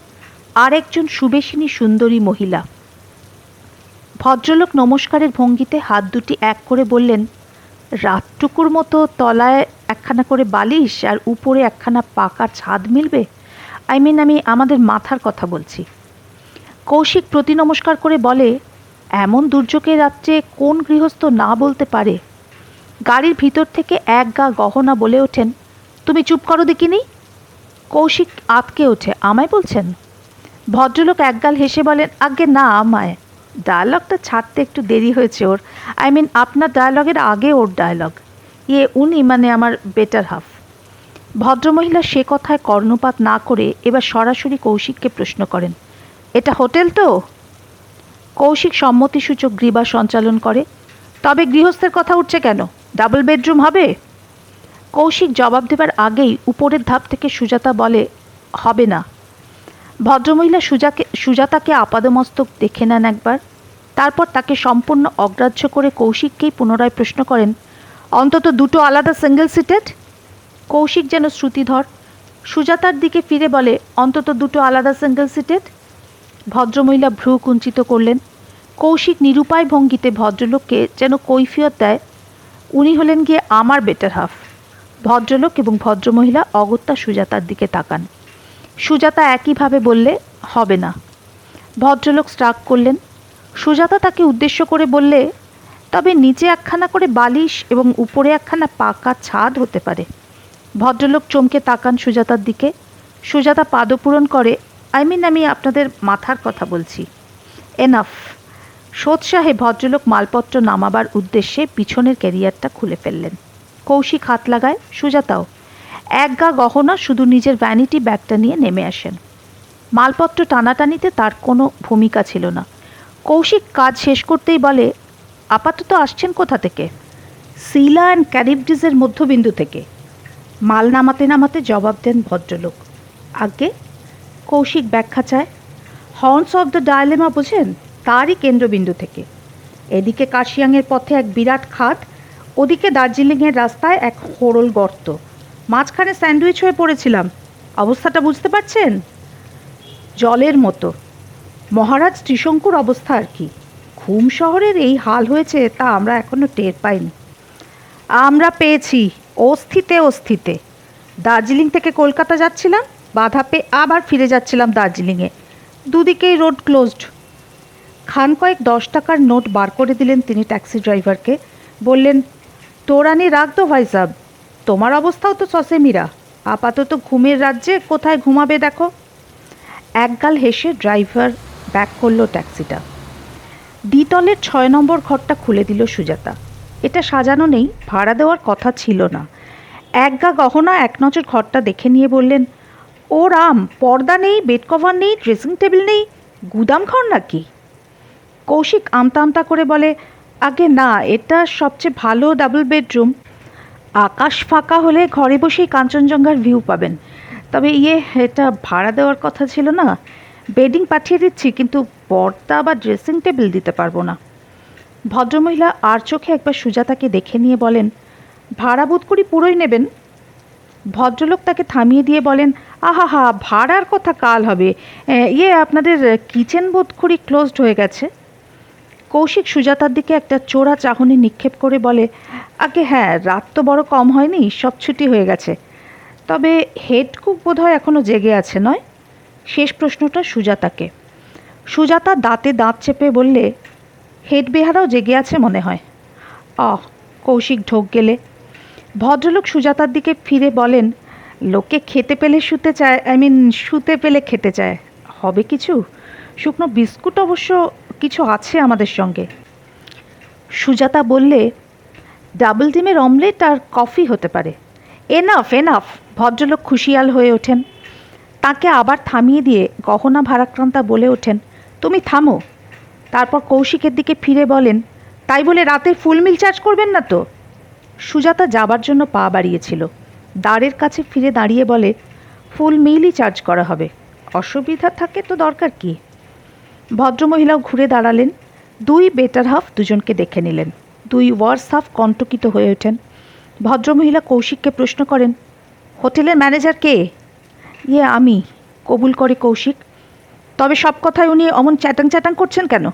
আর একজন সুবেশিনী সুন্দরী মহিলা। ভদ্রলোক নমস্কারের ভঙ্গিতে হাত দুটি এক করে বললেন, রাতটুকুর মতো তলায় একখানা করে বালিশ আর উপরে একখানা পাকা ছাদ মিলবে? আমি আমাদের মাথার কথা বলছি। কৌশিক প্রতি নমস্কার করে বলে, এমন দুর্যোগের রাত্রে কোন গৃহস্থ না বলতে পারে? গাড়ির ভিতর থেকে এক গা গহনা বলে ওঠেন, তুমি চুপ করো দেখিনি। কৌশিক আঁতকে ওঠে, আমায় বলছেন? ভদ্রলোক একগাল হেসে বলেন, আজ্ঞে না, আমায়। ডায়ালগটা ছাড়তে একটু দেরি হয়েছে ওর। আপনার ডায়ালগের আগে ওর ডায়ালগ। উনি মানে আমার বেটার হাফ। ভদ্রমহিলা সে কথায় কর্ণপাত না করে এবার সরাসরি কৌশিককে প্রশ্ন করেন, এটা হোটেল তো? কৌশিক সম্মতিসূচক গ্রীবা সঞ্চালন করে। তবে গৃহস্থের কথা উঠছে কেন? ডাবল বেডরুম হবে? কৌশিক জবাব দেবার আগেই উপরের ধাপ থেকে সুজাতা বলে, হবে না। ভদ্রমহিলা সুজাতাকে আপাদমস্তক দেখে নেন একবার, তারপর তাকে সম্পূর্ণ অগ্রাহ্য করে কৌশিককেই পুনরায় প্রশ্ন করেন, অন্তত দুটো আলাদা সিঙ্গেল সিটেড? কৌশিক যেন শ্রুতিধর, সুজাতার দিকে ফিরে বলে, অন্তত দুটো আলাদা সিঙ্গেল সিটেড। ভদ্রমহিলা ভ্রু কুঞ্চিত করলেন। কৌশিক নিরুপায় ভঙ্গিতে ভদ্রলোককে যেন কৈফিয়ত দেয়, উনি হলেন গিয়ে আমার বেটার হাফ। ভদ্রলোক এবং ভদ্রমহিলা অগত্যা সুজাতার দিকে তাকান। সুজাতা একইভাবে বললে, হবে না। ভদ্রলোক স্ট্রাক করলেন। সুজাতা তাকে উদ্দেশ্য করে বললে, তবে নিচে একখানা করে বালিশ এবং উপরে একখানা পাকা ছাদ হতে পারে। ভদ্রলোক চমকে তাকান সুজাতার দিকে। সুজাতা পাদপূরণ করে, আমি আপনাদের মাথার কথা বলছি। এনাফ। সোৎসাহে ভদ্রলোক মালপত্র নামাবার উদ্দেশ্যে পিছনের ক্যারিয়ারটা খুলে ফেললেন। কৌশিক হাত লাগায়, সুজাতাও। এক গা গহনা শুধু নিজের ভ্যানিটি ব্যাগটা নিয়ে নেমে আসেন। মালপত্র টানাটানিতে তার কোনো ভূমিকা ছিল না। কৌশিক কাজ শেষ করতেই বলে, আপাতত আসছেন কোথা থেকে? সিলা অ্যান্ড ক্যারিবডিজের মধ্যবিন্দু থেকে। মাল নামাতে নামাতে জবাব দেন ভদ্রলোক, আগে। কৌশিক ব্যাখ্যা চায়, হর্নস অফ দ্য ডায়লেমা বোঝেন, তারই কেন্দ্রবিন্দু থেকে। এদিকে কার্শিয়াংয়ের পথে এক বিরাট খাদ, ওদিকে দার্জিলিংয়ের রাস্তায় এক হোড়ল গর্ত, মাঝখানে স্যান্ডউইচ হয়ে পড়েছিলাম। অবস্থাটা বুঝতে পারছেন? জলের মতো। মহারাজ ত্রিশঙ্কুর অবস্থা আর কি। ঘুম শহরের এই হাল হয়েছে তা আমরা এখনও টের পাইনি। আমরা পেয়েছি, অস্থিতে। দার্জিলিং থেকে কলকাতা যাচ্ছিলাম, বাধা পেয়ে আবার ফিরে যাচ্ছিলাম দার্জিলিংয়ে। দুদিকেই রোড ক্লোজড। খান কয়েক 10 টাকার নোট বার করে দিলেন তিনি ট্যাক্সি ড্রাইভারকে। বললেন, তোরানি রাখ দো ভাই সাব, তোমার অবস্থাও তো সসেমিরা। আপাতত ঘুমের রাজ্যে কোথায় ঘুমাবে দেখো। একগাল হেসে ড্রাইভার ব্যাক করলো ট্যাক্সিটা। দ্বিতলের 6 নম্বর ঘরটা খুলে দিল সুজাতা। এটা সাজানো নেই, ভাড়া দেওয়ার কথা ছিল না। একগা গহনা এক নজর ঘরটা দেখে নিয়ে বললেন, ও রাম, পর্দা নেই, বেড কভার নেই, ড্রেসিং টেবিল নেই, গুদাম ঘর নাকি? কৌশিক আমতা আমতা করে বলে, আগে না, এটা সবচেয়ে ভালো ডাবল বেডরুম। আকাশ ফাঁকা হলে ঘরে বসেই কাঞ্চনজঙ্ঘার ভিউ পাবেন। তবে এটা ভাড়া দেওয়ার কথা ছিল না। বেডিং পাঠিয়ে দিচ্ছি, কিন্তু পর্দা বা ড্রেসিং টেবিল দিতে পারবো না। ভদ্রমহিলা আর চোখে একবার সুজাতাকে দেখে নিয়ে বলেন, ভাড়া বোধ করি পুরোই নেবেন। ভদ্রলোক তাকে থামিয়ে দিয়ে বলেন, আহা ভাড়ার কথা কাল হবে। আপনাদের কিচেন বোধ করি ক্লোজড হয়ে গেছে। কৌশিক সুজাতার দিকে একটা চোরা চাহনি নিক্ষেপ করে বলে, আগে হ্যাঁ, রাত তো বড় কম হয়নি, সব ছুটি হয়ে গেছে। তবে হেড কুক বোধহয় এখনও জেগে আছে, নয়? শেষ প্রশ্নটা সুজাতাকে। সুজাতা দাঁতে দাঁত চেপে বললে, হেড বেহারাও জেগে আছে মনে হয়। কৌশিক ঢোক গেলে। ভদ্রলোক সুজাতার দিকে ফিরে বলেন, লোকে খেতে পেলে শুতে চায়, শুতে পেলে খেতে চায়। হবে কিছু? শুকনো বিস্কুট অবশ্য কিছু আছে আমাদের সঙ্গে। সুজাতা বললে, ডাবল ডিমের অমলেট আর কফি হতে পারে। Enough enough. ভদ্রলোক খুশিয়াল হয়ে ওঠেন। তাকে আবার থামিয়ে দিয়ে গহনা ভারাক্রান্তা বলে ওঠেন, তুমি থামো। তারপর কৌশিকের দিকে ফিরে বলেন, তাই বলে রাতের ফুল মিল চার্জ করবেন না তো? সুজাতা যাবার জন্য পা বাড়িয়েছিল। দ্বারের কাছে ফিরে দাঁড়িয়ে বলে, ফুল মিলই চার্জ করা হবে। অসুবিধা থাকে তো দরকার কি? ভদ্রমহিলাও ঘুরে দাঁড়ালেন। দুই বেটার হাফ দুজনকে দেখে নিলেন। দুই ওয়ার্স হাফ কণ্টকিত হয়ে ওঠেন। ভদ্রমহিলা কৌশিককে প্রশ্ন করেন, হোটেলের ম্যানেজার কে? আমি, কবুল করে কৌশিক। তবে সব কথায় উনি অমন চ্যাটাং চ্যাটাং করছেন কেন?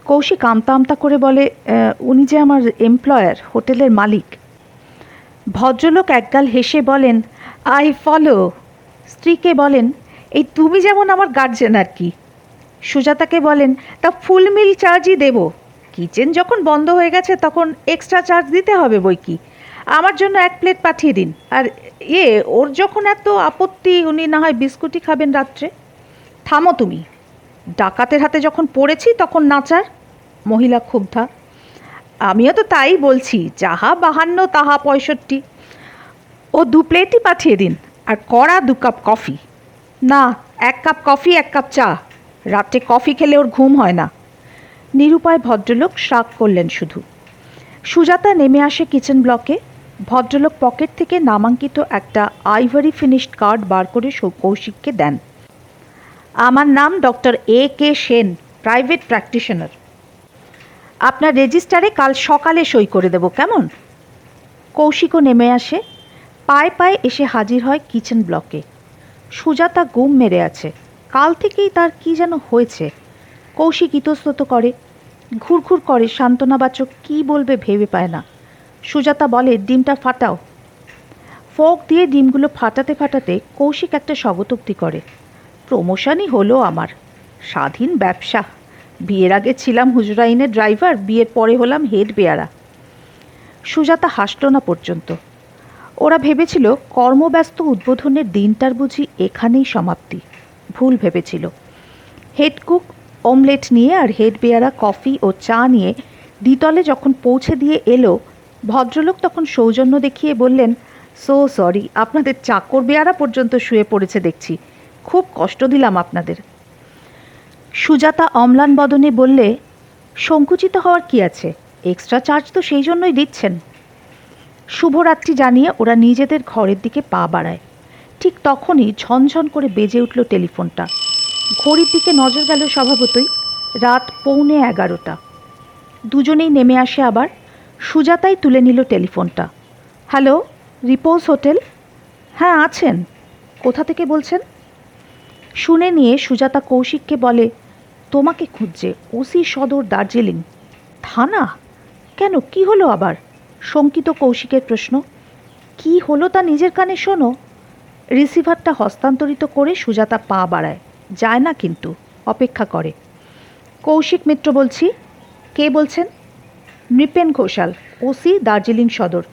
কৌশিক আমতা আমতা করে বলে, উনি যে আমার এমপ্লয়ার, হোটেলের মালিক। ভদ্রলোক একগাল হেসে বলেন, আই ফলো। স্ত্রীকে বলেন, এই তুমি যেমন আমার গার্জেন আর কি। সুজাতাকে বলেন, তা ফুল মিল চার্জই দেব। কিচেন যখন বন্ধ হয়ে গেছে তখন এক্সট্রা চার্জ দিতে হবে বই কি। আমার জন্য 1 প্লেট পাঠিয়ে দিন। আর ওর যখন এত আপত্তি, উনি না হয় বিস্কুটই খাবেন রাত্রে। থামো তুমি। ডাকাতের হাতে যখন পড়েছি তখন নাচার। মহিলা ক্ষুব্ধা। আমিও তো তাই বলছি, যাহা 52 তাহা 65। ও 2 প্লেটই পাঠিয়ে দিন, আর কড়া 2 কাপ কফি। না, 1 কাপ কফি 1 কাপ চা। রাত্রে কফি খেলে ওর ঘুম হয় না। নিরুপায় ভদ্রলোক শ্রাগ করলেন শুধু। সুজাতা নেমে আসে কিচেন ব্লকে। ভদ্রলোক পকেট থেকে নামাঙ্কিত একটা আইভারি ফিনিশড কার্ড বার করে কৌশিককে দেন। আমার নাম doctor AK Sen, private practitioner. আপনার রেজিস্টারে কাল সকালে সই করে দেব, কেমন? কৌশিকও নেমে আসে। পায়ে পায়ে এসে হাজির হয় কিচেন ব্লকে। সুজাতা গুম মেরে আছে। কাল থেকেই তার কি যেন হয়েছে। কৌশিক ইতস্তত করে, ঘুরঘুর করে, সান্ত্বনাবাচক কী বলবে ভেবে পায় না। সুজাতা বলে, ডিমটা ফাটাও। ফোক দিয়ে ডিমগুলো ফাটাতে ফাটাতে কৌশিক একটা স্বগতোক্তি করে, প্রমোশনই হলো আমার। স্বাধীন ব্যবসা। বিয়ের আগে ছিলাম হুজরাইনের ড্রাইভার, বিয়ের পরে হলাম হেড বেয়ারা। সুজাতা হাসল না পর্যন্ত। ওরা ভেবেছিল কর্মব্যস্ত উদ্বোধনের দিনটার বুঝি এখানেই সমাপ্তি। ভুল ভেবেছিল। হেড কুক অমলেট নিয়ে আর হেড বেয়ারা কফি ও চা নিয়ে দ্বিতলে যখন পৌঁছে দিয়ে এলো, ভদ্রলোক তখন সৌজন্য দেখিয়ে বললেন, সো সরি, আপনাদের চাকর বেয়ারা পর্যন্ত শুয়ে পড়েছে দেখছি। খুব কষ্ট দিলাম আপনাদের। সুজাতা অম্লান বদনে বললে, সংকুচিত হওয়ার কি আছে? এক্সট্রা চার্জ তো সেই জন্যই দিচ্ছেন। শুভরাত্রি জানিয়ে ওরা নিজেদের ঘরের দিকে পা বাড়ায়। ঠিক তখনই ঝনঝন করে বেজে উঠল টেলিফোনটা। ঘড়ির দিকে নজর গেল স্বভাবতই। রাত 11:15। দুজনেই নেমে আসে আবার। সুজাতাই তুলে নিল টেলিফোনটা। Hello, রিপোজ hotel? হ্যাঁ আছেন। কোথা থেকে বলছেন? শুনে নিয়ে সুজাতা কৌশিককে বলে, তোমাকে খুঁজছে ওসি সদর, দার্জিলিং। থানা? কেন, কি হলো আবার? শঙ্কিত কৌশিকের প্রশ্ন। কি হলো তা নিজের কানে শোনো। রিসিভারটা হস্তান্তরিত করে সুজাতা পা বাড়ায়, যায় না কিন্তু, অপেক্ষা করে। কৌশিক মিত্র বলছি। কে বলছেন? নৃপেন ঘোষাল, ওসি, দার্জিলিং সদর।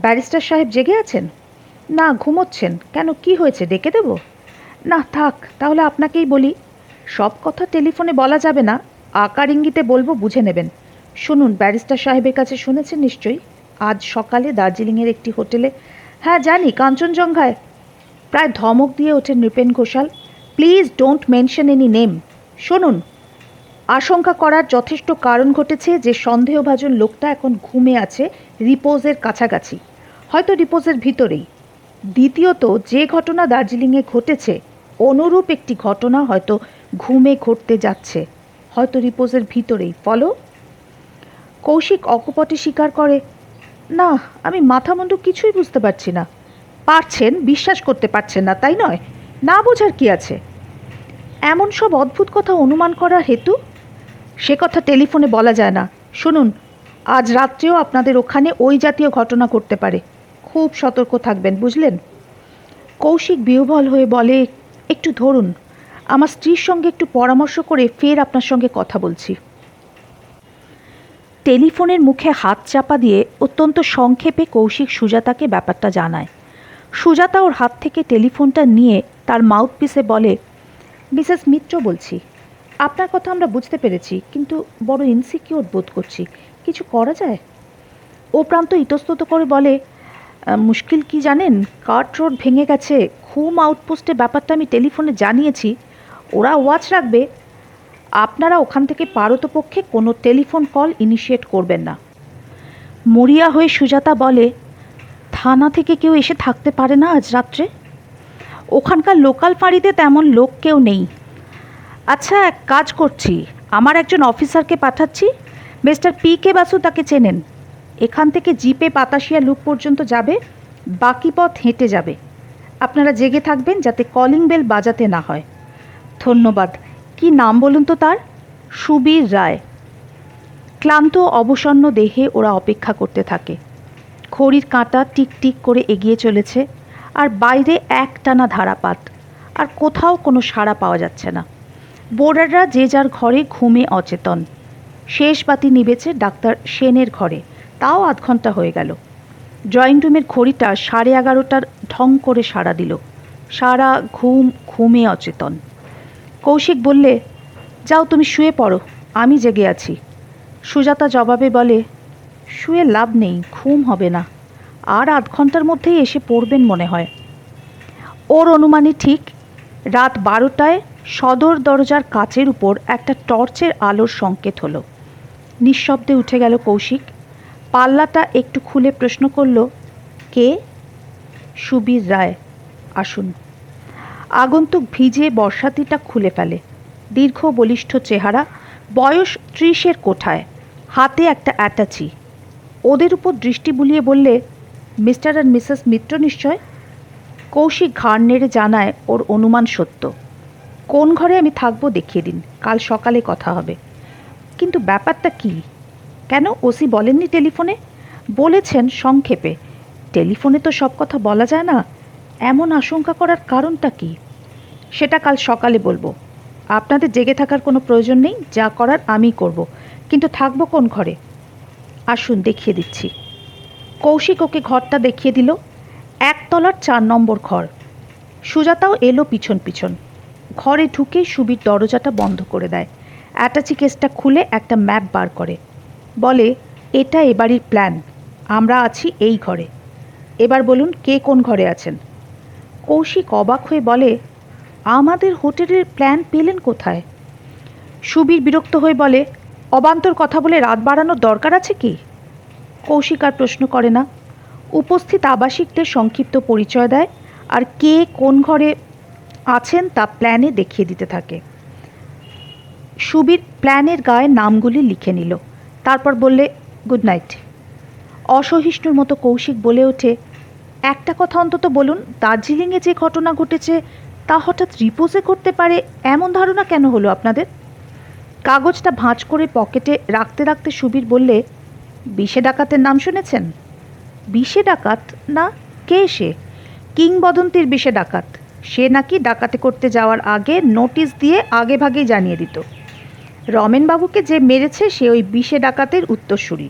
ব্যারিস্টার সাহেব জেগে আছেন? না, ঘুমোচ্ছেন। কেন, কি হয়েছে, ডেকে দেব? না থাক, তাহলে আপনাকেই বলি। সব কথা টেলিফোনে বলা যাবে না, আকার ইঙ্গিতে বলবো, বুঝে নেবেন। শুনুন, ব্যারিস্টার সাহেবের কাছে শুনেছেন নিশ্চয়ই, আজ সকালে দার্জিলিংয়ের একটি হোটেলে। হ্যাঁ জানি, কাঞ্চনজঙ্ঘায়। প্রায় ধমক দিয়ে ওঠেন Nripen Ghoshal. Please don't mention any name. শুনুন, আশঙ্কা করার যথেষ্ট কারণ ঘটেছে যে সন্দেহভাজন লোকটা এখন ঘুমে আছে রিপোজের কাছাকাছি, হয়তো রিপোজের ভিতরেই। দ্বিতীয়ত, যে ঘটনা দার্জিলিংয়ে ঘটেছে অনুরূপ একটি ঘটনা হয়তো ঘুমে ঘটতে যাচ্ছে, হয়তো রিপোজের ভিতরেই। ফলো? কৌশিক অকপটে স্বীকার করে, না, আমি মাথামুন্ডু কিছুই বুঝতে পারছি না। পারছেন, বিশ্বাস করতে পারছেন না, তাই নয়? না বোঝার কি আছে? এমন সব অদ্ভুত কথা অনুমান করার হেতু? সে কথা টেলিফোনে বলা যায় না। শুনুন, আজ রাত্রেও আপনাদের ওখানে ওই জাতীয় ঘটনা ঘটতে পারে, খুব সতর্ক থাকবেন, বুঝলেন? কৌশিক বিহ্বল হয়ে বলে, একটু ধরুন, আমার স্ত্রীর সঙ্গে একটু পরামর্শ করে ফের আপনার সঙ্গে কথা বলছি। টেলিফোনের মুখে হাত চাপা দিয়ে অত্যন্ত সংক্ষেপে কৌশিক সুজাতাকে ব্যাপারটা জানায়। সুজাতা ওর হাত থেকে টেলিফোনটা নিয়ে তার মাউথপিসে বলে, মিসেস মিত্র বলছি। আপনার কথা আমরা বুঝতে পেরেছি, কিন্তু বড় ইনসিকিউর বোধ করছি। কিছু করা যায়? ও প্রান্ত ইতস্তত করে বলে, মুশকিল কি জানেন, কার্ট রোড ভেঙে গেছে। ঘুম আউটপোস্টে ব্যাপারটা আমি টেলিফোনে জানিয়েছি, ওরা ওয়াচ রাখবে। আপনারা ওখান থেকে পারতপক্ষে কোনো টেলিফোন কল ইনিশিয়েট করবেন না। মরিয়া হয়ে সুজাতা বলে, থানা থেকে কেউ এসে থাকতে পারে না আজ রাত্রে? ওখানকার লোকাল ফাঁড়িতে তেমন লোক কেউ নেই। আচ্ছা, এক কাজ করছি, আমার একজন অফিসারকে পাঠাচ্ছি, মিস্টার পি.কে. বাসু, তাকে চেনেন। এখান থেকে জিপে পাতাশিয়া লুপ পর্যন্ত যাবে, বাকি পথ হেঁটে যাবে। আপনারা জেগে থাকবেন যাতে কলিং বেল বাজাতে না হয়। ধন্যবাদ। কি নাম বলুন তো তার? সুবীর রায়। ক্লান্ত অবসন্ন দেহে ওরা অপেক্ষা করতে থাকে। ঘড়ির কাঁটা টিক টিক করে এগিয়ে চলেছে, আর বাইরে একটানা ধারাপাত, আর কোথাও কোনো সাড়া পাওয়া যাচ্ছে না। বোর্ডাররা যে যার ঘরে ঘুমে অচেতন। শেষ বাতি নিবেছে ডাক্তার সেনের ঘরে, তাও আধ ঘন্টা হয়ে গেল। ড্রয়িং রুমের ঘড়িটা 11:30টার ঢং করে সাড়া দিল। সারা ঘুমে অচেতন। কৌশিক বললে, যাও তুমি শুয়ে পড়ো, আমি জেগে আছি। সুজাতা জবাবে বলে, শুয়ে লাভ নেই, ঘুম হবে না, আর আধ ঘন্টার মধ্যেই এসে পড়বেন মনে হয়। ওর অনুমানই ঠিক। রাত 12টায় সদর দরজার কাচের উপর একটা টর্চের আলোর সংকেত হলো। নিঃশব্দে উঠে গেল কৌশিক। পাল্লাটা একটু খুলে প্রশ্ন করল, কে? সুবীর রায়, আসুন। আগন্তুক ভিজে বর্ষাতিটা খুলে ফেলে। দীর্ঘ বলিষ্ঠ চেহারা, বয়স 30-এর কোঠায়, হাতে একটা অ্যাটাচি। ওদের উপর দৃষ্টি বুলিয়ে বললে, মিস্টার আর মিসেস মিত্র নিশ্চয়? কৌশিক ঘাড় নেড়ে জানায় ওর অনুমান সত্য। কোন ঘরে আমি থাকবো দেখিয়ে দিন, কাল সকালে কথা হবে। কিন্তু ব্যাপারটা কি? কেন ওসি বলেননি টেলিফোনে? বলেছেন সংক্ষেপে। টেলিফোনে তো সব কথা বলা যায় না। এমন আশঙ্কা করার কারণটা কি? সেটা কাল সকালে বলবো। আপনাদের জেগে থাকার কোনো প্রয়োজন নেই, যা করার আমি করব। কিন্তু থাকবো কোন ঘরে? আসুন দেখিয়ে দিচ্ছি। কৌশিক ওকে ঘরটা দেখিয়ে দিল। 1 তলার 4 নম্বর ঘর। সুজাতাও এলো পিছন পিছন। ঘরে ঢুকে সুবীর দরজাটা বন্ধ করে দেয়। অ্যাটাচি কেসটা খুলে একটা ম্যাপ বার করে। বলে, এটা এ বাড়ির প্ল্যান, আমরা আছি এই ঘরে। এবার বলুন, কে কোন ঘরে আছেন? কৌশিক অবাক হয়ে বলে, আমাদের হোটেলের প্ল্যান পেলেন কোথায়? সুবীর বিরক্ত হয়ে বলে, অবান্তর কথা বলে রাত বাড়ানোর দরকার আছে কি? কৌশিক আর প্রশ্ন করে না। উপস্থিত আবাসিকদের সংক্ষিপ্ত পরিচয় দেয়, আর কে কোন ঘরে আছেন তা প্ল্যানে দেখিয়ে দিতে থাকে। সুবীর প্ল্যানের গায়ে নামগুলি লিখে নিল। তারপর বললে, গুড নাইট। অসহিষ্ণুর মতো কৌশিক বলে ওঠে, একটা কথা অন্তত বলুন, দার্জিলিংয়ে যে ঘটনা ঘটেছে তা হঠাৎ রিপোজে করতে পারে এমন ধারণা কেন হলো আপনাদের? কাগজটা ভাঁজ করে পকেটে রাখতে রাখতে সুবীর বললে, বিষে ডাকাতের নাম শুনেছেন? বিষে ডাকাত? না, কে সে? কিংবদন্তির বিষে ডাকাত। সে নাকি ডাকাতি করতে যাওয়ার আগে নোটিশ দিয়ে আগে ভাগেই জানিয়ে দিত। রমেনবাবুকে যে মেরেছে সে ওই বিষে ডাকাতের উত্তরসূরি।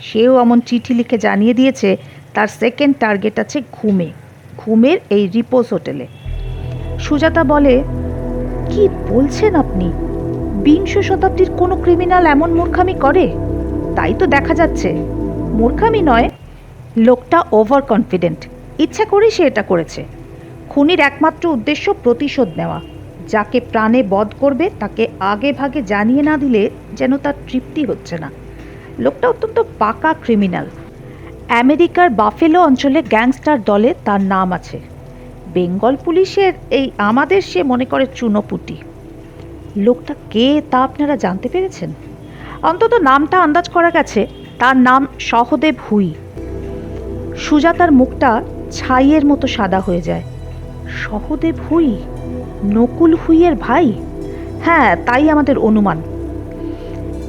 সেও এমন চিঠি লিখে জানিয়ে দিয়েছে তার সেকেন্ড টার্গেট আছে ঘুমের এই রিপোজ হোটেলে। সুজাতা বলে, কি বলছেন আপনি? 20 শতাব্দীর কোনো ক্রিমিনাল এমন মূর্খামি করে? তাই তো দেখা যাচ্ছে। মূর্খামি নয়, লোকটা ওভার কনফিডেন্ট। ইচ্ছা করেই সে এটা করেছে। খুনির একমাত্র উদ্দেশ্য প্রতিশোধ নেওয়া। যাকে প্রাণে বধ করবে তাকে আগে ভাগে জানিয়ে না দিলে যেন তার তৃপ্তি হচ্ছে না। লোকটা অত্যন্ত পাকা ক্রিমিনাল। আমেরিকার বাফেলো অঞ্চলে গ্যাংস্টার দলে তার নাম আছে। বেঙ্গল পুলিশের এই আমাদের সে মনে করে চুনোপুটি। লোকটা কে তা আপনারা জানতে পেরেছেন? অন্তত নামটা আন্দাজ করা গেছে, তার নাম সহদেব হুই। সুজাতার মুখটা ছাইয়ের মতো সাদা হয়ে যায়। সহদেব হুই, নকুল হুইয়ের ভাই? হ্যাঁ, তাই আমাদের অনুমান।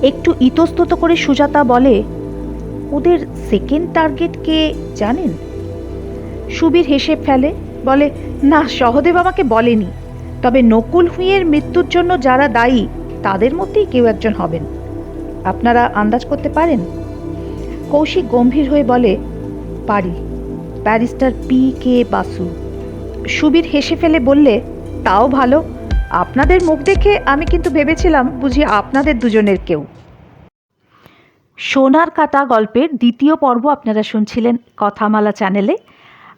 একটু ইতস্তত করে সুজাতা বলে, ওদের সেকেন্ড টার্গেট কে জানেন? সুবীর হেসে ফেলে, বলে, না, সহদেব আমাকে বলেনি, তবে নকুল হুইয়ের মৃত্যুর জন্য যারা দায়ী তাদের মধ্যেই কেউ একজন হবেন। আপনারা আন্দাজ করতে পারেন? কৌশিক গম্ভীর হয়ে বলে, পারি, ব্যারিস্টার PK বাসু। সুবীর হেসে ফেলে বললে, তাও ভালো, আপনাদের মুখ দেখে আমি কিন্তু ভেবেছিলাম বুঝি আপনাদের দুজনের কেউ। সোনার কাটা গল্পের দ্বিতীয় পর্ব আপনারা শুনছিলেন কথামালা চ্যানেলে।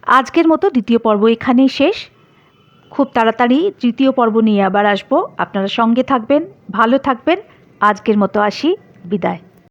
আজকের মতো দ্বিতীয় পর্ব এখানেই শেষ। খুব তাড়াতাড়ি তৃতীয় পর্ব নিয়ে আবার আসবো। আপনারা সঙ্গে থাকবেন, ভালো থাকবেন। আজকের মতো আসি, বিদায়।